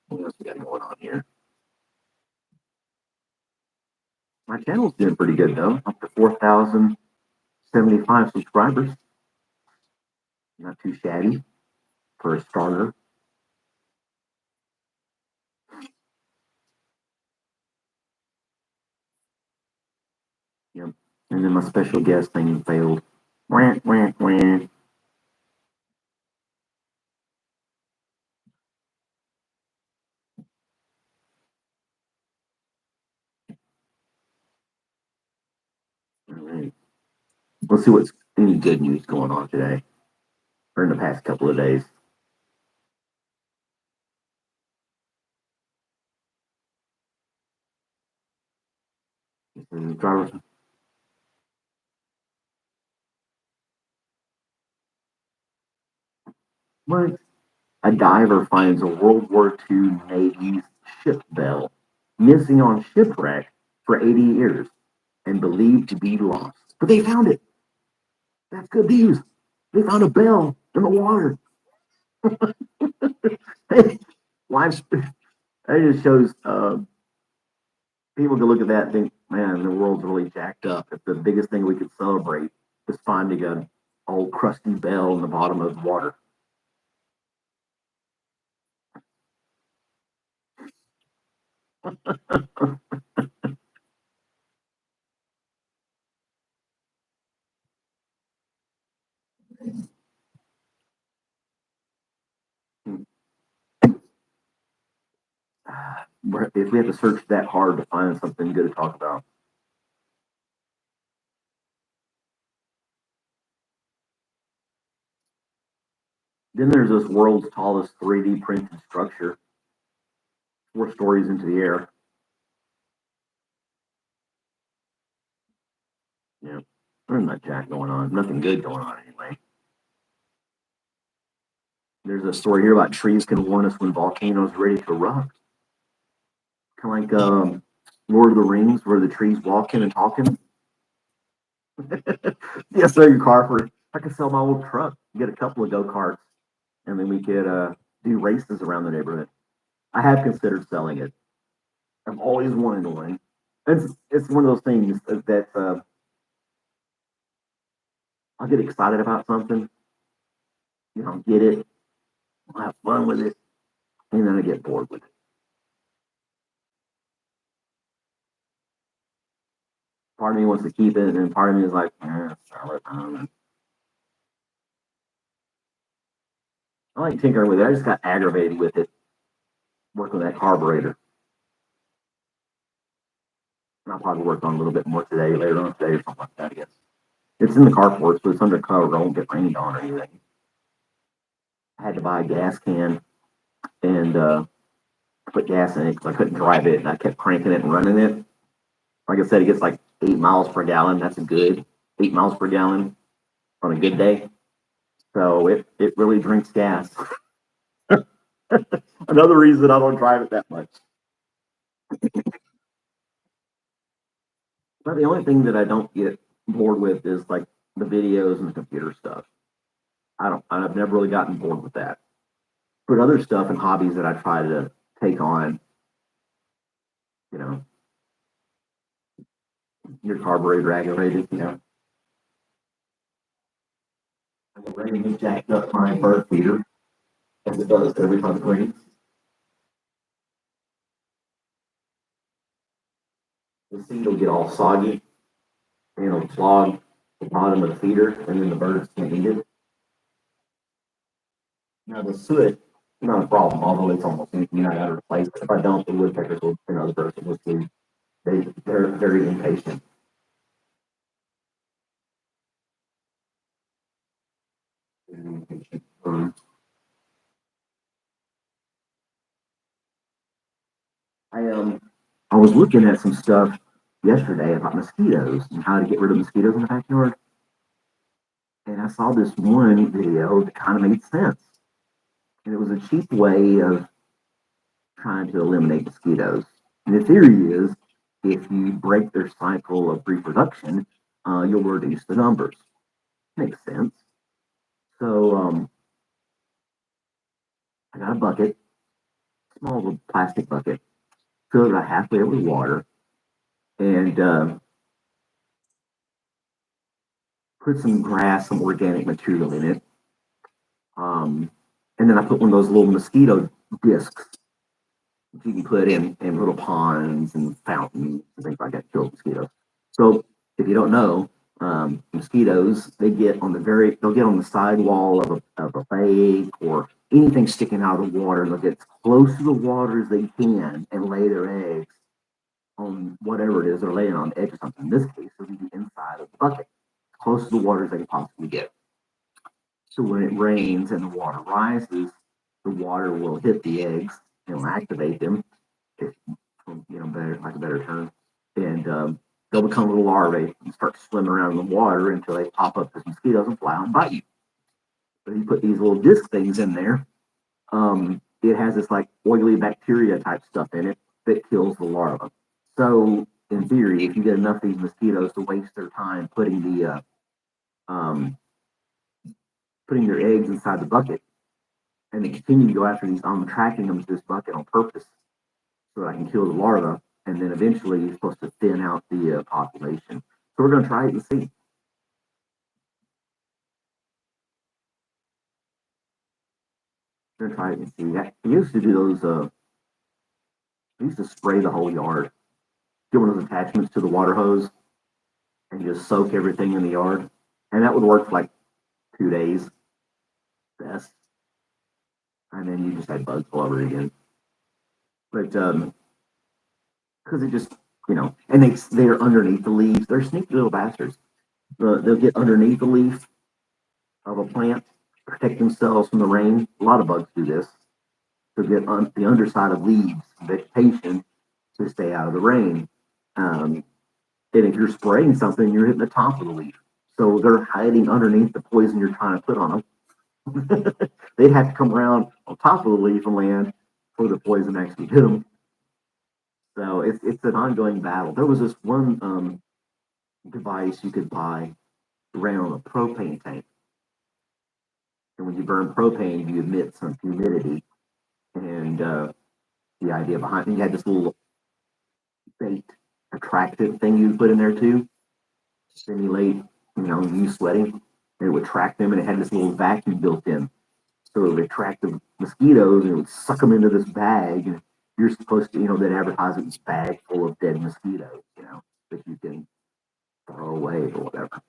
What else we got going on here? My channel's doing pretty good though, up to 4,075 subscribers. Not too shabby for a starter. Yep. And then my special guest thing failed. Wah, wah, wah. All right. Let's see what's any good news going on today or in the past couple of days. Driver. What? A diver finds a World War II Navy's ship bell missing on shipwreck for 80 years and believed to be lost. But they found it. That's good news. They found a bell in the water. Hey, life. That just shows people can look at that and think, man, the world's really jacked up. If the biggest thing we could celebrate is finding an old crusty bell in the bottom of the water. If we have to search that hard to find something good to talk about. Then there's this world's tallest 3D printed structure, 4 stories into the air. Yeah, there's not jack going on. Nothing good going on anyway. There's a story here about trees can warn us when volcanoes are ready to erupt. Kind of like Lord of the Rings, where the trees walking and talking. Yeah, sell your car for. I could sell my old truck, get a couple of go karts, and then we could do races around the neighborhood. I have considered selling it. I've always wanted one. It's one of those things that I'll get excited about something, get it, I'll have fun with it, and then I get bored with it. Part of me wants to keep it, and part of me is like, sell it. I don't know. I like tinkering with it. I just got aggravated with it, working with that carburetor. And I'll probably work on a little bit more today, later on today, or something like that, I guess. It's in the carport, so it's undercover. I won't get rained on or anything. I had to buy a gas can and put gas in it because I couldn't drive it, and I kept cranking it and running it. Like I said, it gets like 8 miles per gallon. That's a good 8 miles per gallon on a good day. So it really drinks gas. Another reason I don't drive it that much. But the only thing that I don't get bored with is like the videos and the computer stuff. I've never really gotten bored with that. But other stuff and hobbies that I try to take on, you know, your carburetor aggravated, the rain has jacked up my bird feeder as it does every time it rains. The seed will get all soggy and it'll clog the bottom of the feeder, and then the birds can't eat it. Now the soot, not a problem, although it's almost empty. I gotta replace it. If I don't, the woodpeckers will, the birds will see. They're very impatient. Very impatient. I was looking at some stuff yesterday about mosquitoes and how to get rid of mosquitoes in the backyard, and I saw this one video that kind of made sense. And it was a cheap way of trying to eliminate mosquitoes. And the theory is, if you break their cycle of reproduction, you'll reduce the numbers. Makes sense. So I got a bucket, small little plastic bucket, filled it about halfway with water, and put some grass, some organic material in it. And then I put one of those little mosquito discs that you can put in little ponds and fountains and things like that to kill mosquitoes. So if you don't know, mosquitoes, they'll get on the sidewall of a lake or anything sticking out of the water. They'll get as close to the water as they can and lay their eggs on whatever it is they're laying on the edge of something. In this case, it'll be the inside of the bucket, as close to the water as they can possibly get. So when it rains and the water rises, the water will hit the eggs and activate them, if, like a better term, and they'll become little larvae and start swimming around in the water until they pop up as mosquitoes and fly out and bite you. But you put these little disc things in there, it has this like oily bacteria type stuff in it that kills the larva. So in theory, if you get enough of these mosquitoes to waste their time putting their eggs inside the bucket, and they continue to go after these, I'm attracting them to this bucket on purpose so that I can kill the larva, and then eventually you're supposed to thin out the population. So we're going to try it and see. We're going to try it and see. I used to do those, I used to spray the whole yard, get one of those attachments to the water hose, and just soak everything in the yard. And that would work for like 2 days, best. And then you just had bugs all over again. But because it just, and they're underneath the leaves. They're sneaky little bastards. They'll get underneath the leaf of a plant, protect themselves from the rain. A lot of bugs do this. They'll get on the underside of leaves, vegetation, to stay out of the rain. And if you're spraying something, you're hitting the top of the leaf. So they're hiding underneath the poison you're trying to put on them. They'd have to come around on top of the leaf and land for the poison to actually hit them. So it's an ongoing battle. There was this one device you could buy ran on a propane tank. And when you burn propane, you emit some humidity. And the idea behind it, you had this little bait attractive thing you put in there too, to simulate, you sweating. And it would track them, and it had this little vacuum built in. So it would attract the mosquitoes and it would suck them into this bag. And you're supposed to, that advertisement's bag full of dead mosquitoes, that you can throw away or whatever.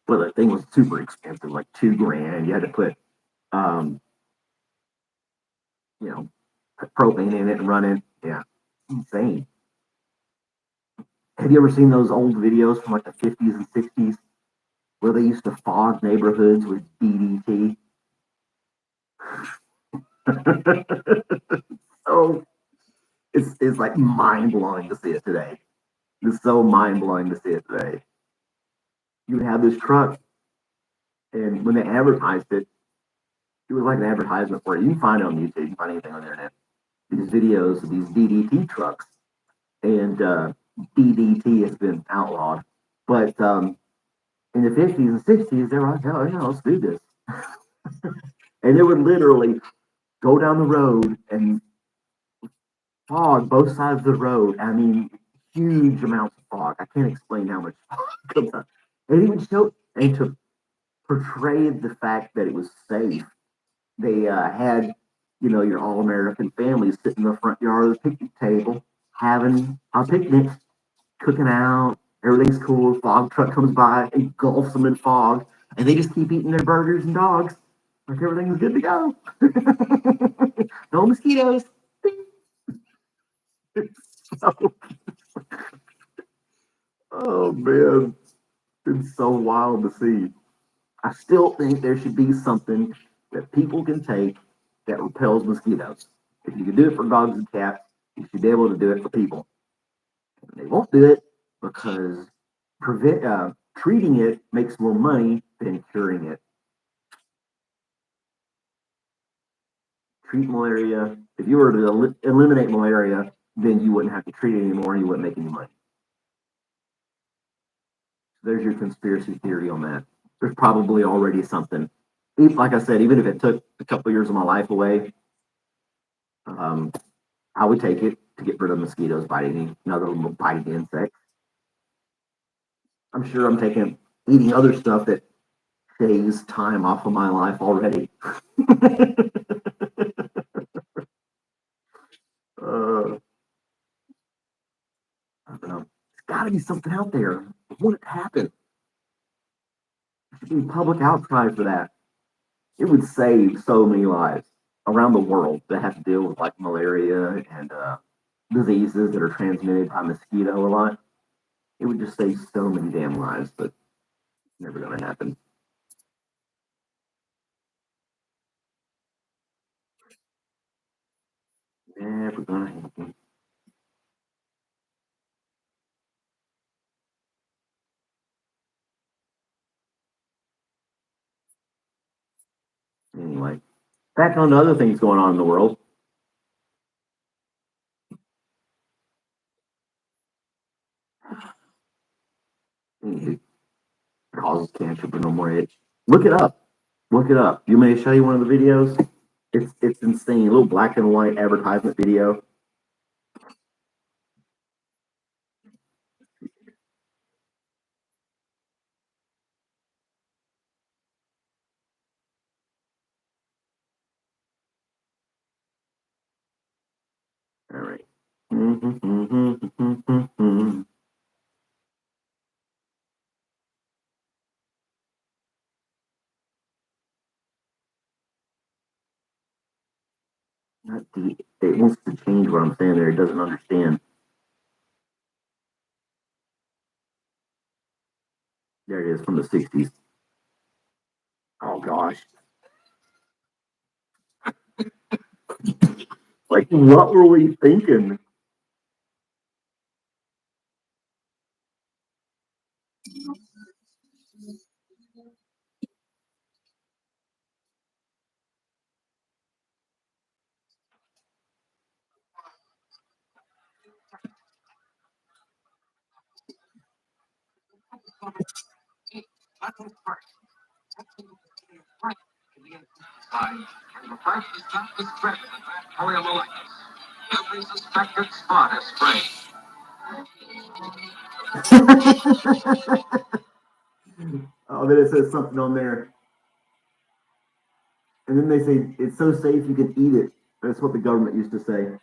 But the thing was super expensive, like $2,000. You had to put, put propane in it and run it. Yeah, insane. Have you ever seen those old videos from like the 50s and 60s where they used to fog neighborhoods with DDT? So it's like mind blowing to see it today. It's so mind blowing to see it today. You would have this truck, and when they advertised it, it was like an advertisement for it. You can find it on YouTube. You can find anything on the internet. These videos of these DDT trucks, and DDT has been outlawed. But in the 50s and 60s, they were like, "Oh yeah, let's do this," and they would literally go down the road and fog both sides of the road. I mean, huge amounts of fog. I can't explain how much fog comes out. And he would show, and to portray the fact that it was safe, they had, your all American families sitting in the front yard of the picnic table having a picnic, cooking out. Everything's cool. Fog truck comes by, engulfs them in fog, and they just keep eating their burgers and dogs like everything's good to go. No mosquitoes. So, oh man, it's so wild to see. I still think there should be something that people can take that repels mosquitoes. If you can do it for dogs and cats, you should be able to do it for people. And they won't do it because treating it makes more money than curing it. Treat malaria. If you were to eliminate malaria, then you wouldn't have to treat it anymore and you wouldn't make any money. There's your conspiracy theory on that. There's probably already something. Like I said, even if it took a couple of years of my life away, um, I would take it to get rid of mosquitoes biting another biting insect. I'm sure I'm taking eating other stuff that shaves time off of my life already. I don't know. There's got to be something out there. I want it to happen. There should be public outcry for that. It would save so many lives around the world that have to deal with like malaria and diseases that are transmitted by mosquito a lot. It would just save so many damn lives, but it's never going to happen. Never going to happen. Anyway, back on to other things going on in the world. It causes cancer, but no more itch. Look it up. Look it up. You may show you one of the videos. It's insane. A little black and white advertisement video. All right. Not the, it wants to change what I'm saying there. It doesn't understand. There it is from the 60s. Oh gosh. Like, what were we thinking? Oh, then it says something on there. And then they say it's so safe you can eat it. That's what the government used to say.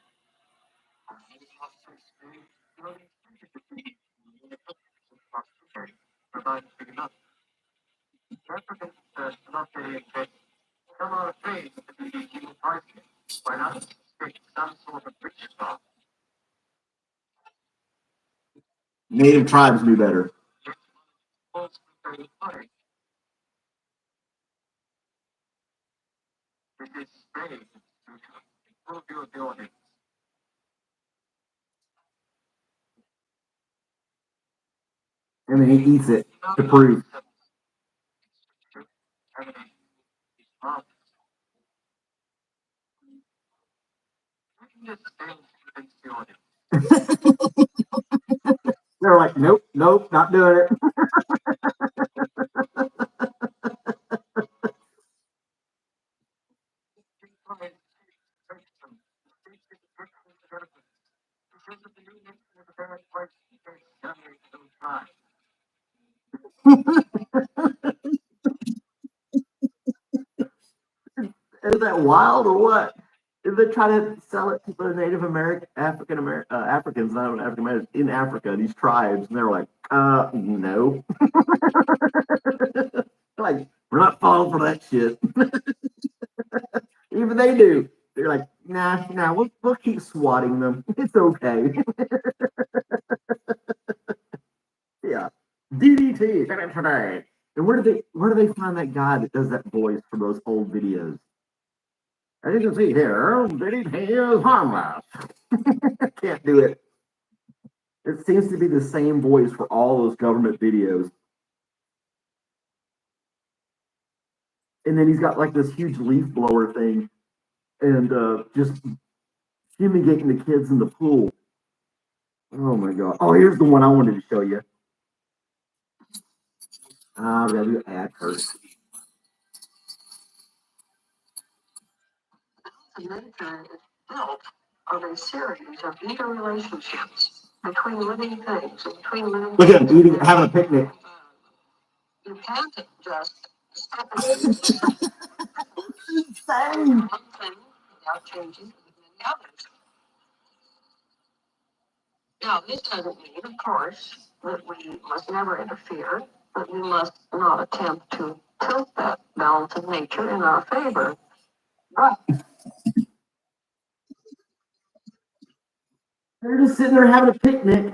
Native tribes knew better. and then he eats it to prove. They're like, nope, nope, not doing it. Is that wild or what? If they try to sell it to the Native American, Africans, not African Americans in Africa, these tribes, and they're like, no. Like, we're not falling for that shit. Even they do. They're like, nah, we'll keep swatting them. It's okay. Yeah. DDT today. And where do they find that guy that does that voice for those old videos? As you can see here, DDT is harmless. Can't do it. It seems to be the same voice for all those government videos. And then he's got like this huge leaf blower thing and just fumigating the kids in the pool. Oh my god. Oh, here's the one I wanted to show you. We gotta do ad first. Nature is built on a series of interrelationships between living things and between living Look at him eating, having a picnic. You can't just step into one thing without changing many others. Now, this doesn't mean, of course, that we must never interfere, but we must not attempt to tilt that balance of nature in our favor. Right. They're just sitting there having a picnic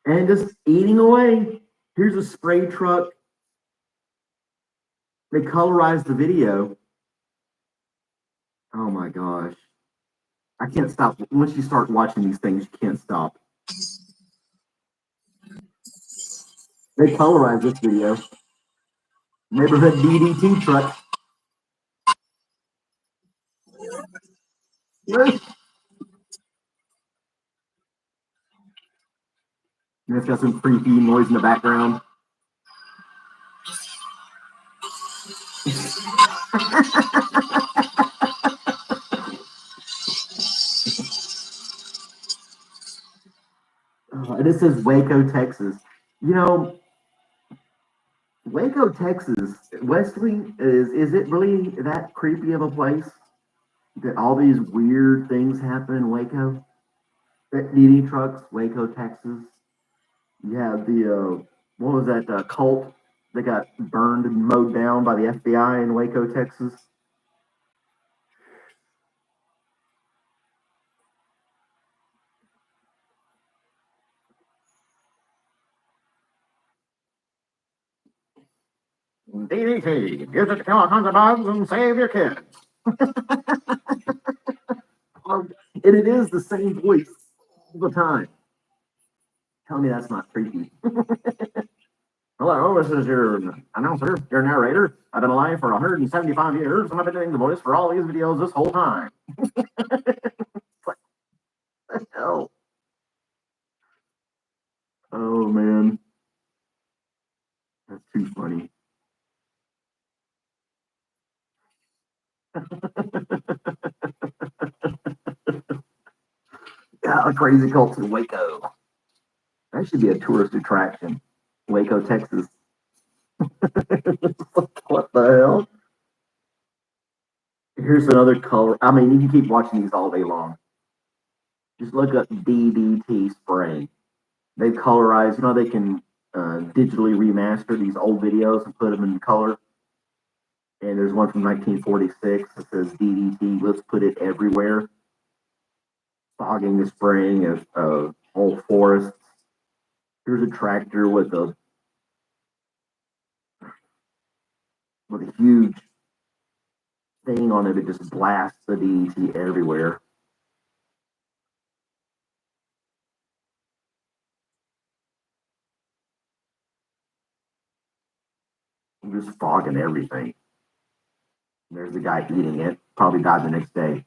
and just eating away. Here's a spray truck. They colorized the video. Oh my gosh. I can't stop. Once you start watching these things, you can't stop. They colorized this video. Neighborhood DDT truck. And it's got some creepy noise in the background. And it says Waco, Texas. You know, Waco, Texas, Wesley, is it really that creepy of a place that all these weird things happen in Waco? That DD trucks, Waco, Texas. Yeah, the what was that cult that got burned and mowed down by the FBI in Waco, Texas? DDT, use it to kill all kinds of bugs and save your kids. And it is the same voice all the time. Tell me that's not creepy. Hello, this is your announcer, your narrator. I've been alive for 175 years, and I've been doing the voice for all these videos this whole time. What the hell? Oh, man. That's too funny. Yeah, a crazy cult in Waco. That should be a tourist attraction. Waco, Texas. What the hell? Here's another color. I mean, you can keep watching these all day long. Just look up DDT spray. They colorize, they can digitally remaster these old videos and put them in color. And there's one from 1946 that says DDT, let's put it everywhere. Fogging and spraying of whole forests. Here's a tractor with a huge thing on it that just blasts the DDT everywhere. There's fog and everything. There's the guy eating it. Probably died the next day.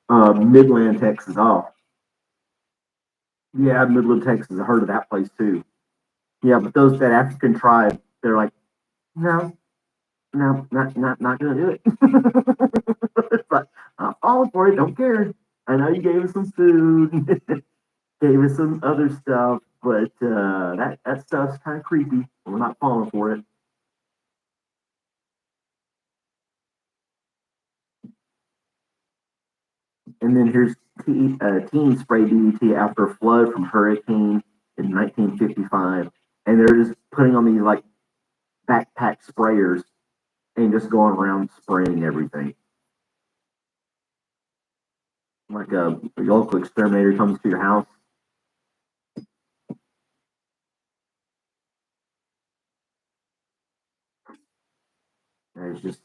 Midland, Texas. Oh, yeah, Midland, Texas. I heard of that place too. Yeah, but that African tribe, they're like, no, no, not gonna do it. But I'm falling for it. Don't care. I know you gave us some food, gave us some other stuff, but that stuff's kind of creepy. We're not falling for it. And then here's teen spray DDT after a flood from hurricane in 1955, and they're just putting on these like backpack sprayers and just going around spraying everything. Like a local exterminator comes to your house. And it's just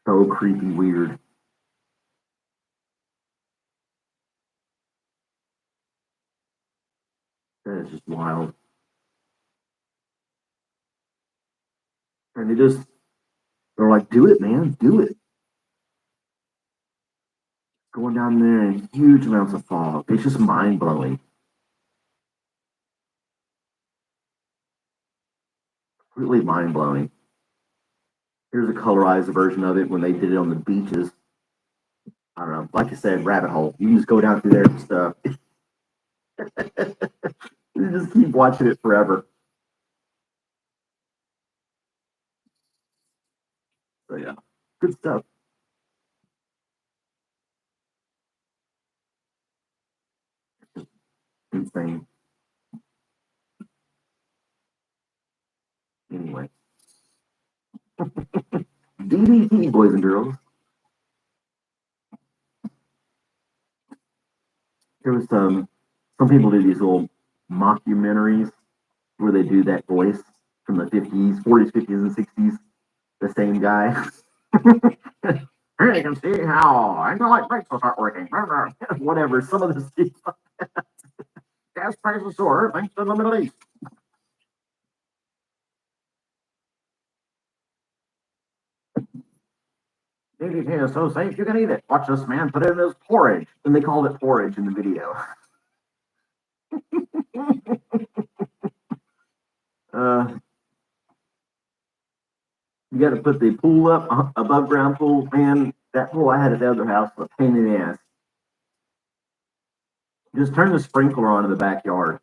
so creepy, weird. That is just wild. And they're like, do it, man, do it. Going down there in huge amounts of fog. It's just mind blowing. Really mind blowing. Here's a colorized version of it when they did it on the beaches. I don't know. Like I said, rabbit hole. You just go down through there and stuff. You just keep watching it forever. So yeah, good stuff. Insane. Anyway, DDT, boys and girls. There was some people do these little mockumentaries where they do that voice from the 50s, 40s, 50s, and 60s. The same guy. Here you can see how I know like brakes will start working. Whatever. Some of the stuff. Gas prices soar thanks to the Middle East. DDT is so safe you can eat it. Watch this man put it in his porridge. And they called it porridge in the video. uh, you got to put the pool up, above ground pool. Man, that pool I had at the other house was a pain in the ass. Just turn the sprinkler on in the backyard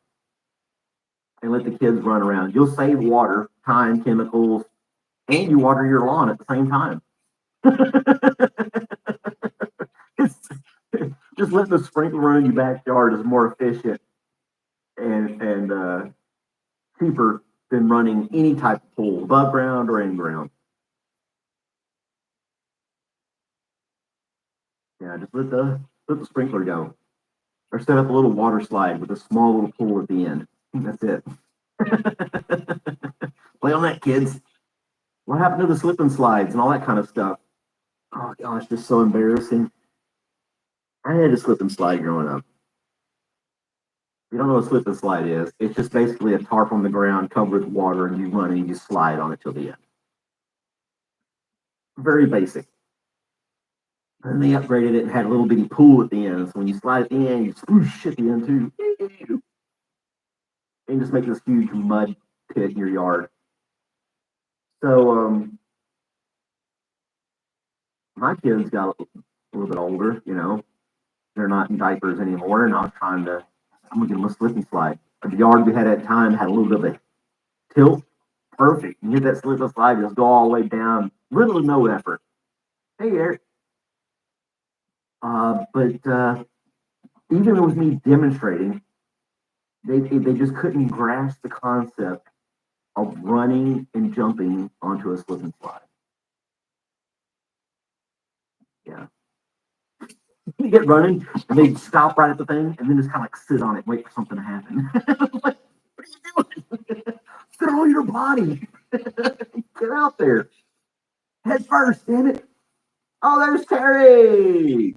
and let the kids run around. You'll save water, time, chemicals, and you water your lawn at the same time. Just letting the sprinkler run in your backyard is more efficient and cheaper than running any type of pool, above ground or in ground. Yeah, just let the sprinkler go, or set up a little water slide with a small little pool at the end. That's it. Play on that, kids. What happened to the slip and slides and all that kind of stuff? Oh gosh, just so embarrassing. I had a slip and slide growing up. If you don't know what a slip and slide is, it's just basically a tarp on the ground covered with water, and you run and you slide on it till the end. Very basic. And they upgraded it and had a little bitty pool at the end. So when you slide at the end, you swoosh at the end too. And just make this huge mud pit in your yard. So my kids got a little bit older, they're not in diapers anymore, and I was trying to, I'm gonna get them a slip and slide. The yard we had at the time had a little bit of a tilt. Perfect. You hit that slip and slide, just go all the way down, little to no effort. Hey, Eric. But even with me demonstrating, they just couldn't grasp the concept of running and jumping onto a slip and slide. Yeah. You get running, and they stop right at the thing, and then just kind of like sit on it, wait for something to happen. Like, what are you doing? Throw your body. Get out there. Head first, damn it. Oh, there's Terry.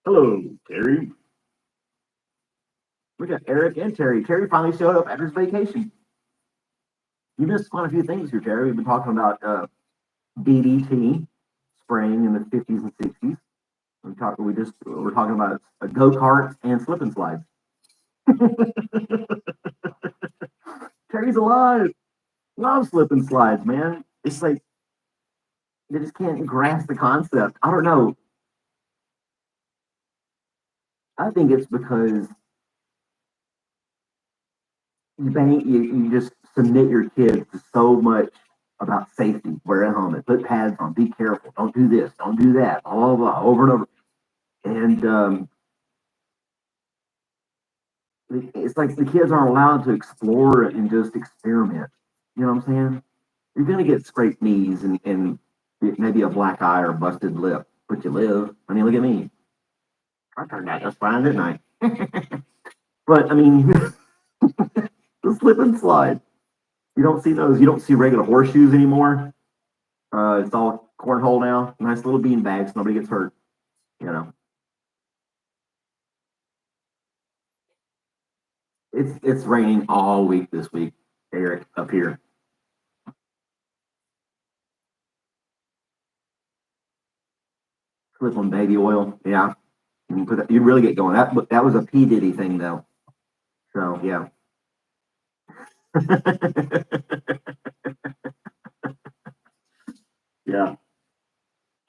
Hello, Terry. We got Eric and Terry. Terry finally showed up after his vacation. You missed quite a few things here, Terry. We've been talking about DDT spraying in the 50s and 60s. We're talking about go karts and slip and slides. Terry's alive. Love slip and slides, man. It's like they just can't grasp the concept. I don't know. I think it's because you just submit your kids to so much about safety. Wear a helmet, put pads on, be careful, don't do this, don't do that, blah blah blah, over and over. And it's like the kids aren't allowed to explore and just experiment. You know what I'm saying? You're gonna get scraped knees and maybe a black eye or a busted lip, but you live. I mean, look at me. I turned out just fine, didn't I? But I mean, the slip and slide. You don't see those. You don't see regular horseshoes anymore. It's all cornhole now. Nice little bean bags. Nobody gets hurt. You know, it's raining all week this week, Eric, up here. Slip on baby oil. Yeah, you can put that, you really get going. That was a P Diddy thing though. So yeah. Yeah.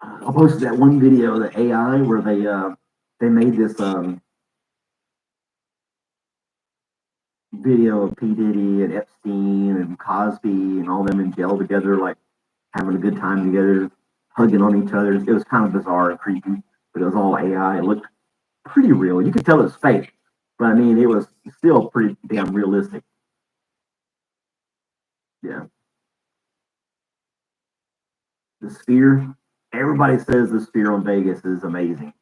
I posted that one video, the AI, where they made this video of P Diddy and Epstein and Cosby and all them in jail together, like having a good time together, hugging on each other. It was kind of bizarre and creepy, but it was all AI. It looked pretty real. You could tell it was fake, but I mean, it was still pretty damn realistic. Yeah. The Sphere. Everybody says the Sphere on Vegas is amazing.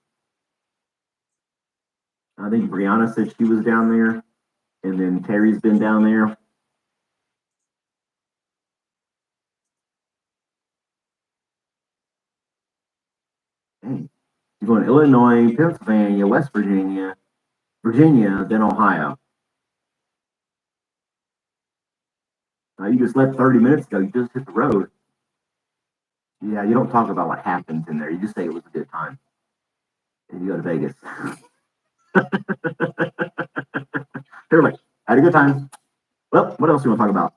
I think Brianna said she was down there, and then Terry's been down there. Dang. You're going to Illinois, Pennsylvania, West Virginia, Virginia, then Ohio. You just left 30 minutes ago. You just hit the road. Yeah, you don't talk about what happens in there. You just say it was a good time. And you go to Vegas. They're like, had a good time. Well, what else do you want to talk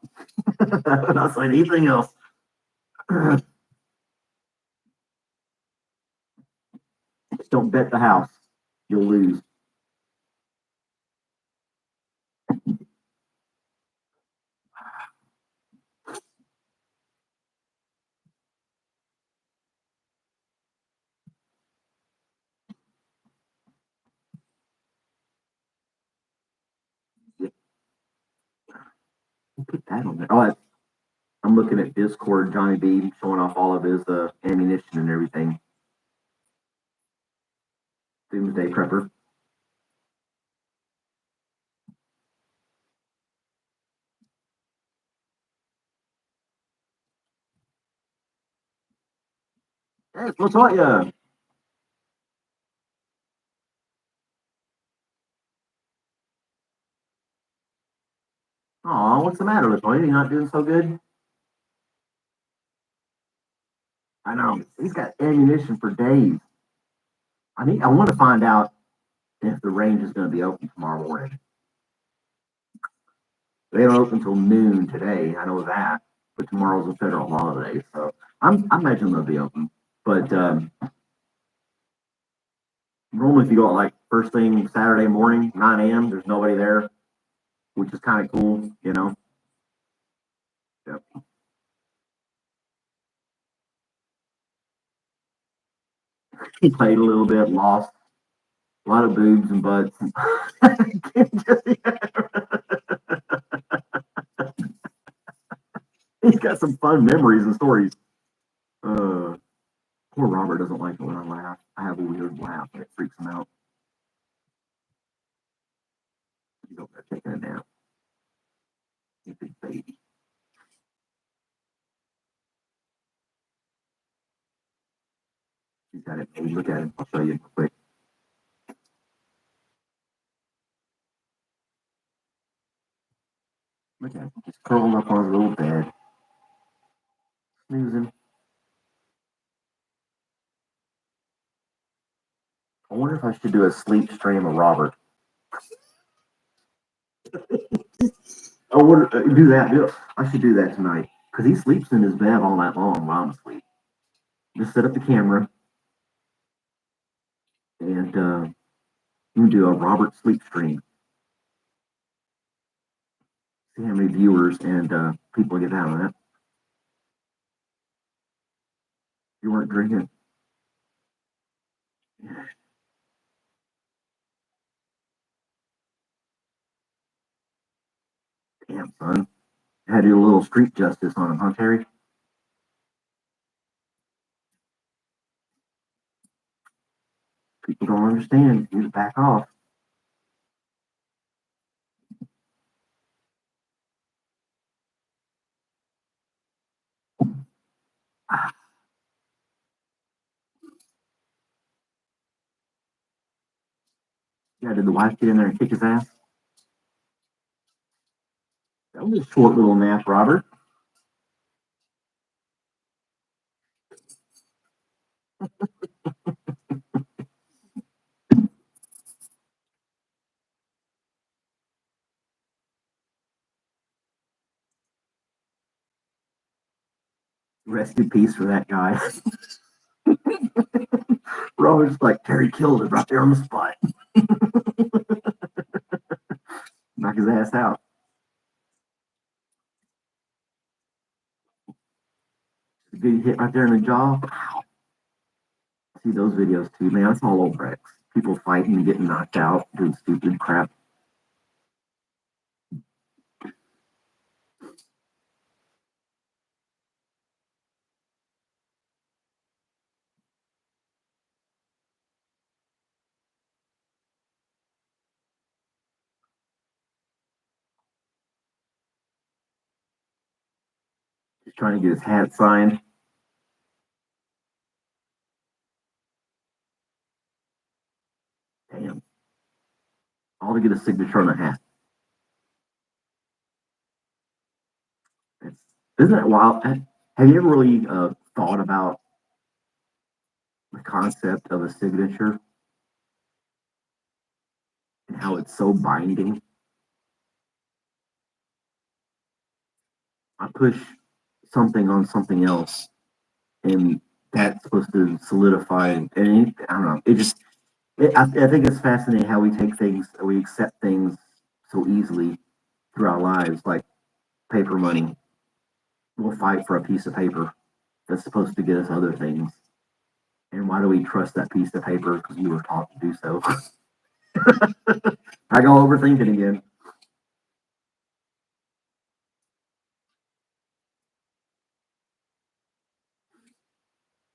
about? Not saying anything else. Just don't bet the house. You'll lose. Put that on there. Oh, I'm looking at Discord, Johnny B showing off all of his ammunition and everything. Doomsday Prepper. Hey, what's up, ya? Aw, what's the matter with you? You not doing so good? I know. He's got ammunition for days. I want to find out if the range is going to be open tomorrow morning. They don't open until noon today. I know that, but tomorrow's a federal holiday, so I imagine they'll be open. But normally, if you go out like first thing Saturday morning, 9 a.m., there's nobody there, which is kind of cool, you know. Yep. He played a little bit, lost a lot of boobs and butts. He's got some fun memories and stories. Poor Robert doesn't like it when I laugh. I have a weird laugh and it freaks him out. He's over there taking a nap. He's a big baby. He's got it. Hey, look at him. I'll show you real quick. Look at him. He's curled up on his little bed, snoozing. I wonder if I should do a sleep stream of Robert. I would do that. I should do that tonight because he sleeps in his bed all night long while I'm asleep. Just set up the camera and you can do a Robert sleep stream. See how many viewers and people get out of that. You weren't drinking. Damn, son. I had to do a little street justice on him, huh, Terry? People don't understand. You need to back off. Yeah, did the wife get in there and kick his ass? That was a short little nap, Robert. Rest in peace for that guy. Robert's like, Terry killed him right there on the spot. Knock his ass out. A good hit right there in the jaw. Wow. See those videos too, man. That's all over X. People fighting and getting knocked out, doing stupid crap. Just trying to get his hat signed. Damn. All to get a signature on a hat. It's, isn't that wild? Have you ever really thought about the concept of a signature and how it's so binding? I push something on something else, and that's supposed to solidify. And I don't know. It just, I think it's fascinating how we take things, we accept things so easily through our lives, like paper money. We'll fight for a piece of paper that's supposed to get us other things. And why do we trust that piece of paper? Because we were taught to do so. I go overthinking again.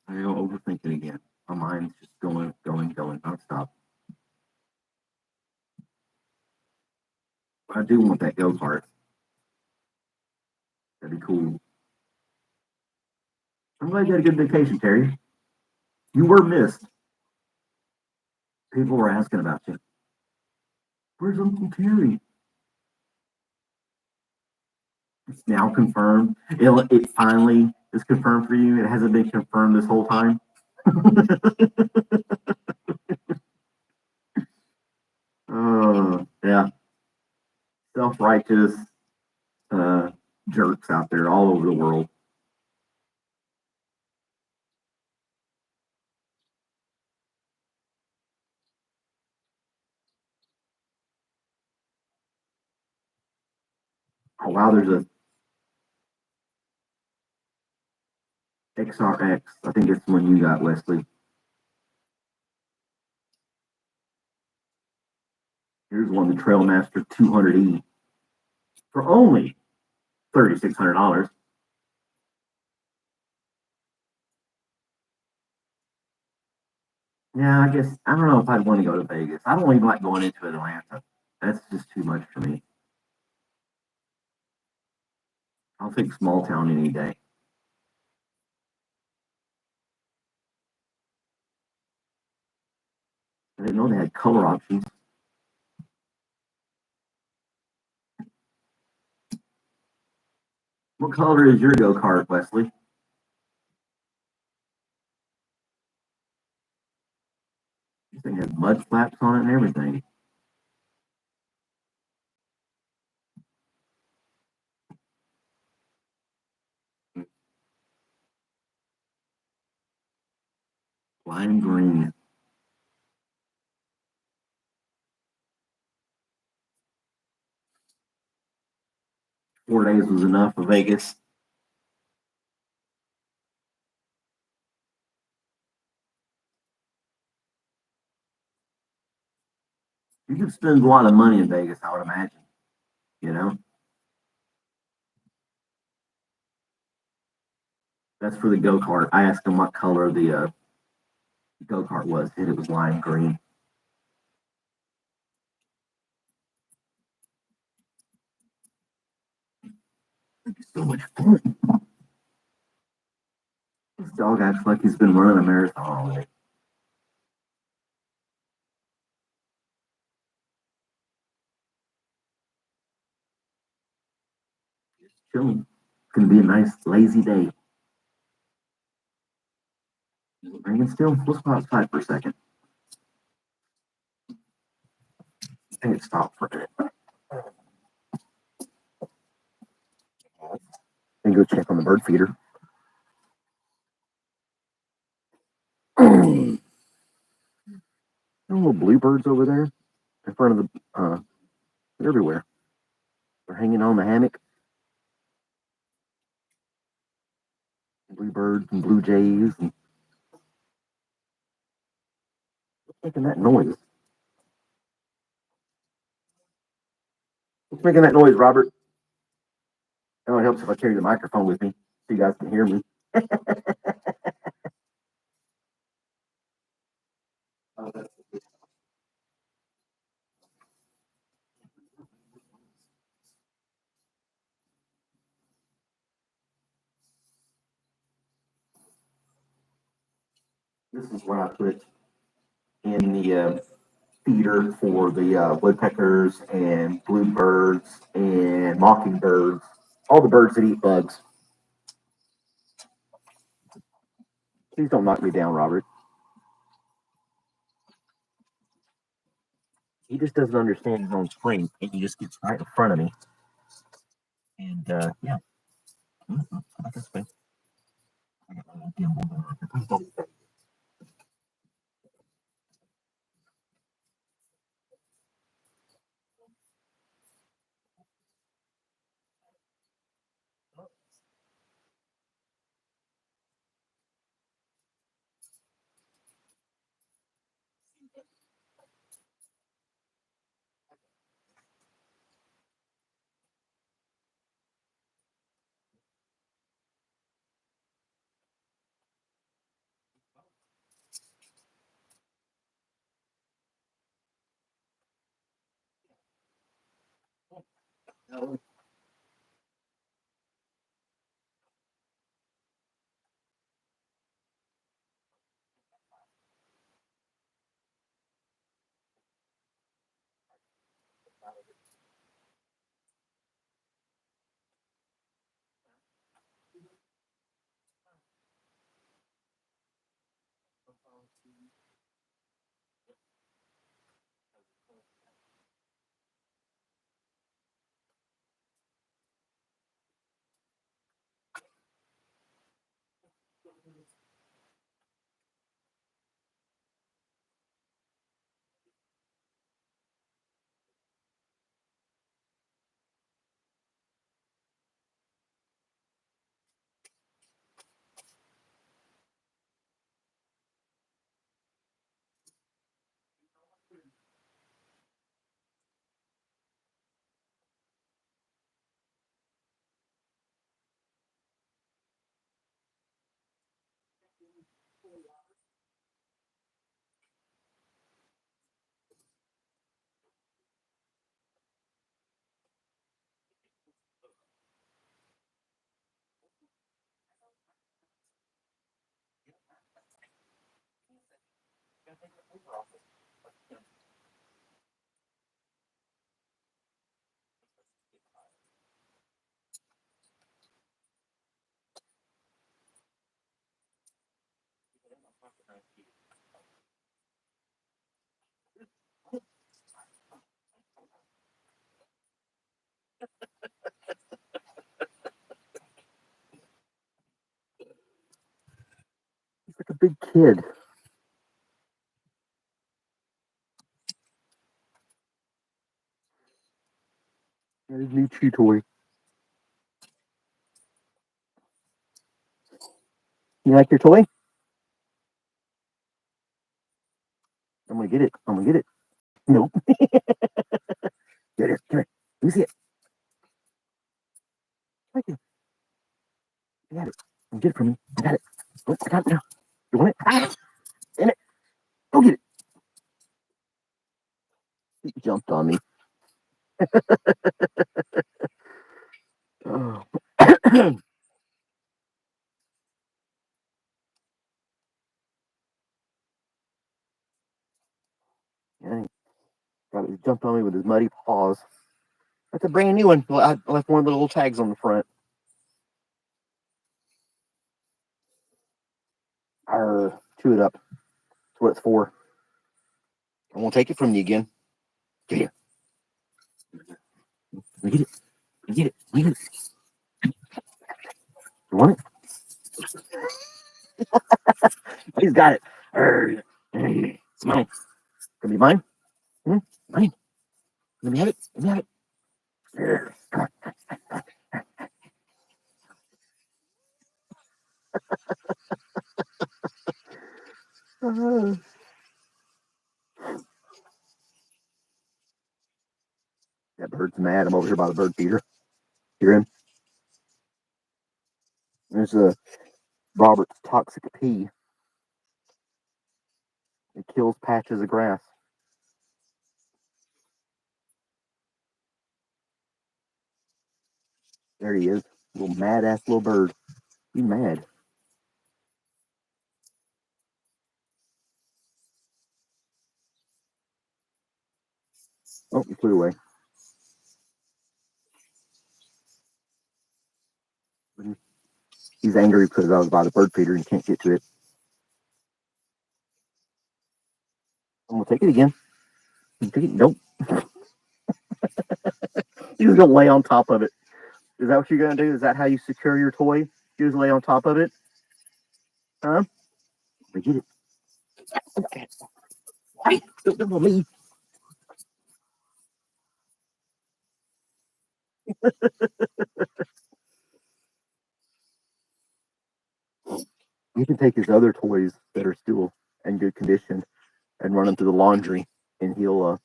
I go overthinking again. My mind's just going nonstop. I do want that go-kart. That'd be cool. I'm glad you had a good vacation, Terry. You were missed. People were asking about you. Where's Uncle Terry? It's now confirmed. It finally is confirmed for you. It hasn't been confirmed this whole time. Yeah. Self-righteous jerks out there all over the world. Oh wow, there's a XRX. I think it's the one you got, Wesley. Here's one, the Trailmaster 200E for only $3,600. Yeah, I guess I don't know if I'd want to go to Vegas. I don't even like going into Atlanta. That's just too much for me. I'll take small town any day. I didn't know they had color options. What color is your go kart, Wesley? This thing has mud flaps on it and everything. Lime green. 4 days was enough for Vegas. You could spend a lot of money in Vegas, I would imagine. You know, that's for the go kart. I asked him what color the go kart was. Said it was lime green. It's so much fun. This dog acts like he's been running a marathon already. Just chilling. It's gonna be a nice lazy day. Is it raining still? Let's go outside for a second. I think it stopped for a minute. And go check on the bird feeder. Little bluebirds over there in front of the they're everywhere. They're hanging on the hammock. Bluebirds and blue jays and what's making that noise? What's making that noise, Robert? Oh, it helps if I carry the microphone with me so you guys can hear me. This is what I put in the feeder for the woodpeckers and bluebirds and mockingbirds, all the birds that eat bugs. Please don't knock me down, Robert. He just doesn't understand his own strength, and he just gets right in front of me. And yeah, this way. He's like a big kid. Got his new chew toy. You like your toy? I'm gonna get it. I'm gonna get it. Nope. Get here. Come here. Let me see it. Right there. I got it. Get it from me. I got it. Oh, I got it now. You want it? Ah, damn it. Go get it. He jumped on me. Oh. Yeah, he jumped on me with his muddy paws. That's a brand new one. Well, I left one of the little tags on the front. Arr, chew it up. That's what it's for. I won't take it from you again. Get here. Let me get it. Let me get it. Let me get it. You want it? He's got it. Arr. It's mine. Gonna be mine? Hmm? Mine. Let me have it. Let me have it. Arr. Come on. That bird's mad. I'm over here by the bird feeder. Hear him? There's a Robert's toxic pea. It kills patches of grass. There he is. Little mad ass little bird. He's mad. Oh, he flew away. He's angry because I was by the bird feeder and can't get to it. I'm gonna take it again. Take it. Nope. He was gonna lay on top of it. Is that what you're gonna do? Is that how you secure your toy? You just lay on top of it? Huh? Get it. Okay. Hey, don't leave. You can take his other toys that are still in good condition and run them through the laundry, and he'll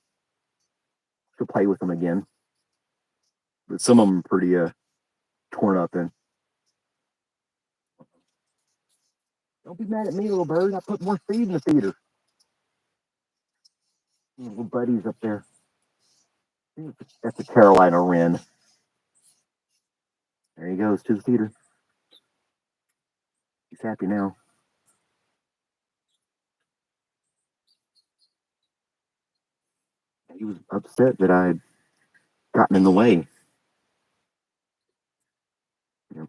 play with them again. But some of them are pretty torn up. And don't be mad at me, little bird. I put more feed in the feeder. Little buddies up there. That's a Carolina wren. There he goes to the feeder. He's happy now. He was upset that I had gotten in the way. You know,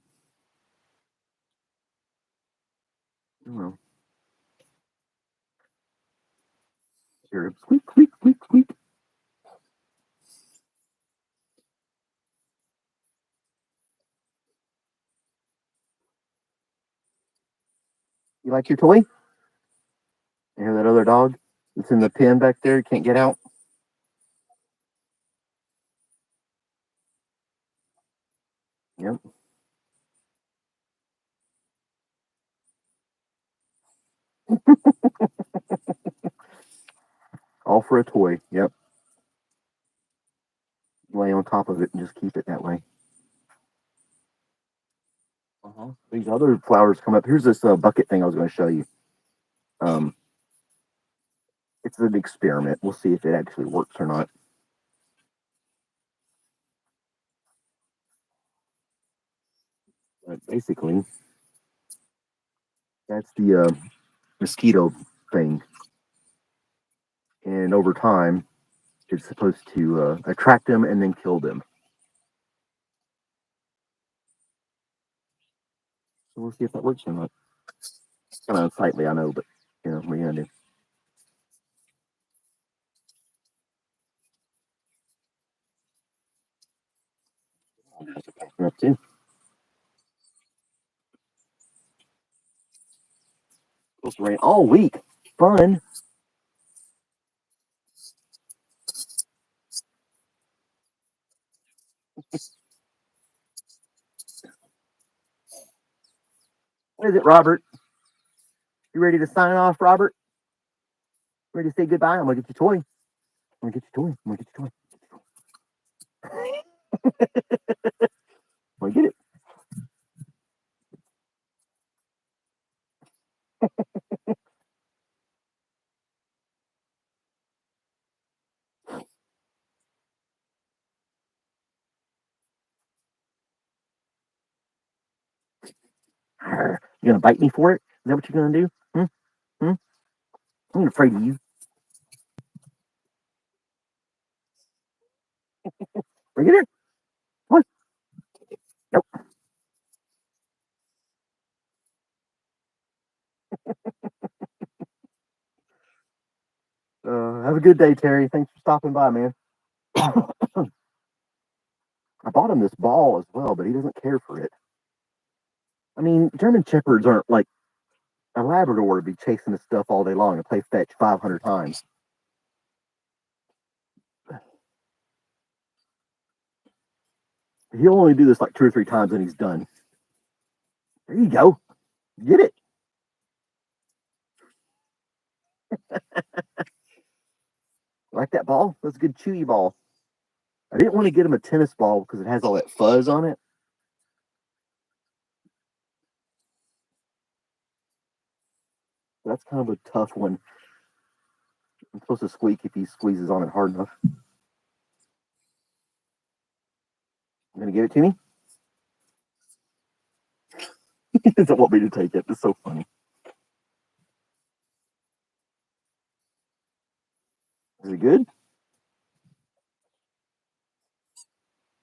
well, here, squeak, squeak, squeak, squeak. You like your toy? You hear that other dog? It's in the pen back there. Can't get out. Yep. All for a toy. Yep. Lay on top of it and just keep it that way. These other flowers come up. Here's this bucket thing I was going to show you. It's an experiment. We'll see if it actually works or not. But basically, that's the mosquito thing. And over time, it's supposed to attract them and then kill them. So we'll see if that works or not. It's kind of unsightly, I know, but You know, what are you gonna do? Up too. Supposed to rain all week. Fun. What is it, Robert? You ready to sign off, Robert? Ready to say goodbye? I'm gonna get your toy. I'm gonna get your toy. I'm gonna get your toy. I'm gonna get it. Arr, you gonna bite me for it? Is that what you're gonna do? Hmm? I'm afraid of you. Bring it in. Come on. Nope. Have a good day, Terry. Thanks for stopping by, man. I bought him this ball as well, but he doesn't care for it. I mean, German Shepherds aren't like a Labrador to be chasing this stuff all day long and play fetch 500 times. He'll only do this like 2 or 3 times and he's done. There you go. Get it. Like that ball? That's a good chewy ball. I didn't want to get him a tennis ball because it has all that fuzz on it. That's kind of a tough one. I'm supposed to squeak if he squeezes on it hard enough. You gonna give it to me? He doesn't want me to take it. It's so funny. Is it good?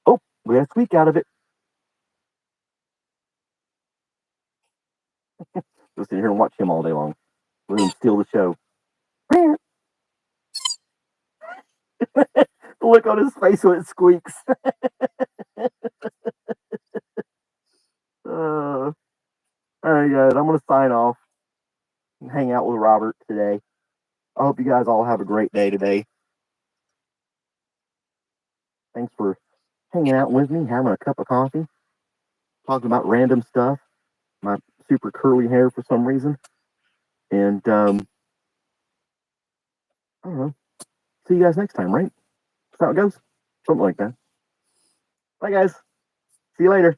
Oh, we got a squeak out of it. Go sit here and watch him all day long. Let him steal the show. The look on his face when it squeaks. All right, guys. I'm gonna sign off and hang out with Robert today. I hope you guys all have a great day today. Thanks for hanging out with me, having a cup of coffee, talking about random stuff, my super curly hair for some reason. And I don't know. See you guys next time, right? That's how it goes. Something like that. Bye, guys. See you later.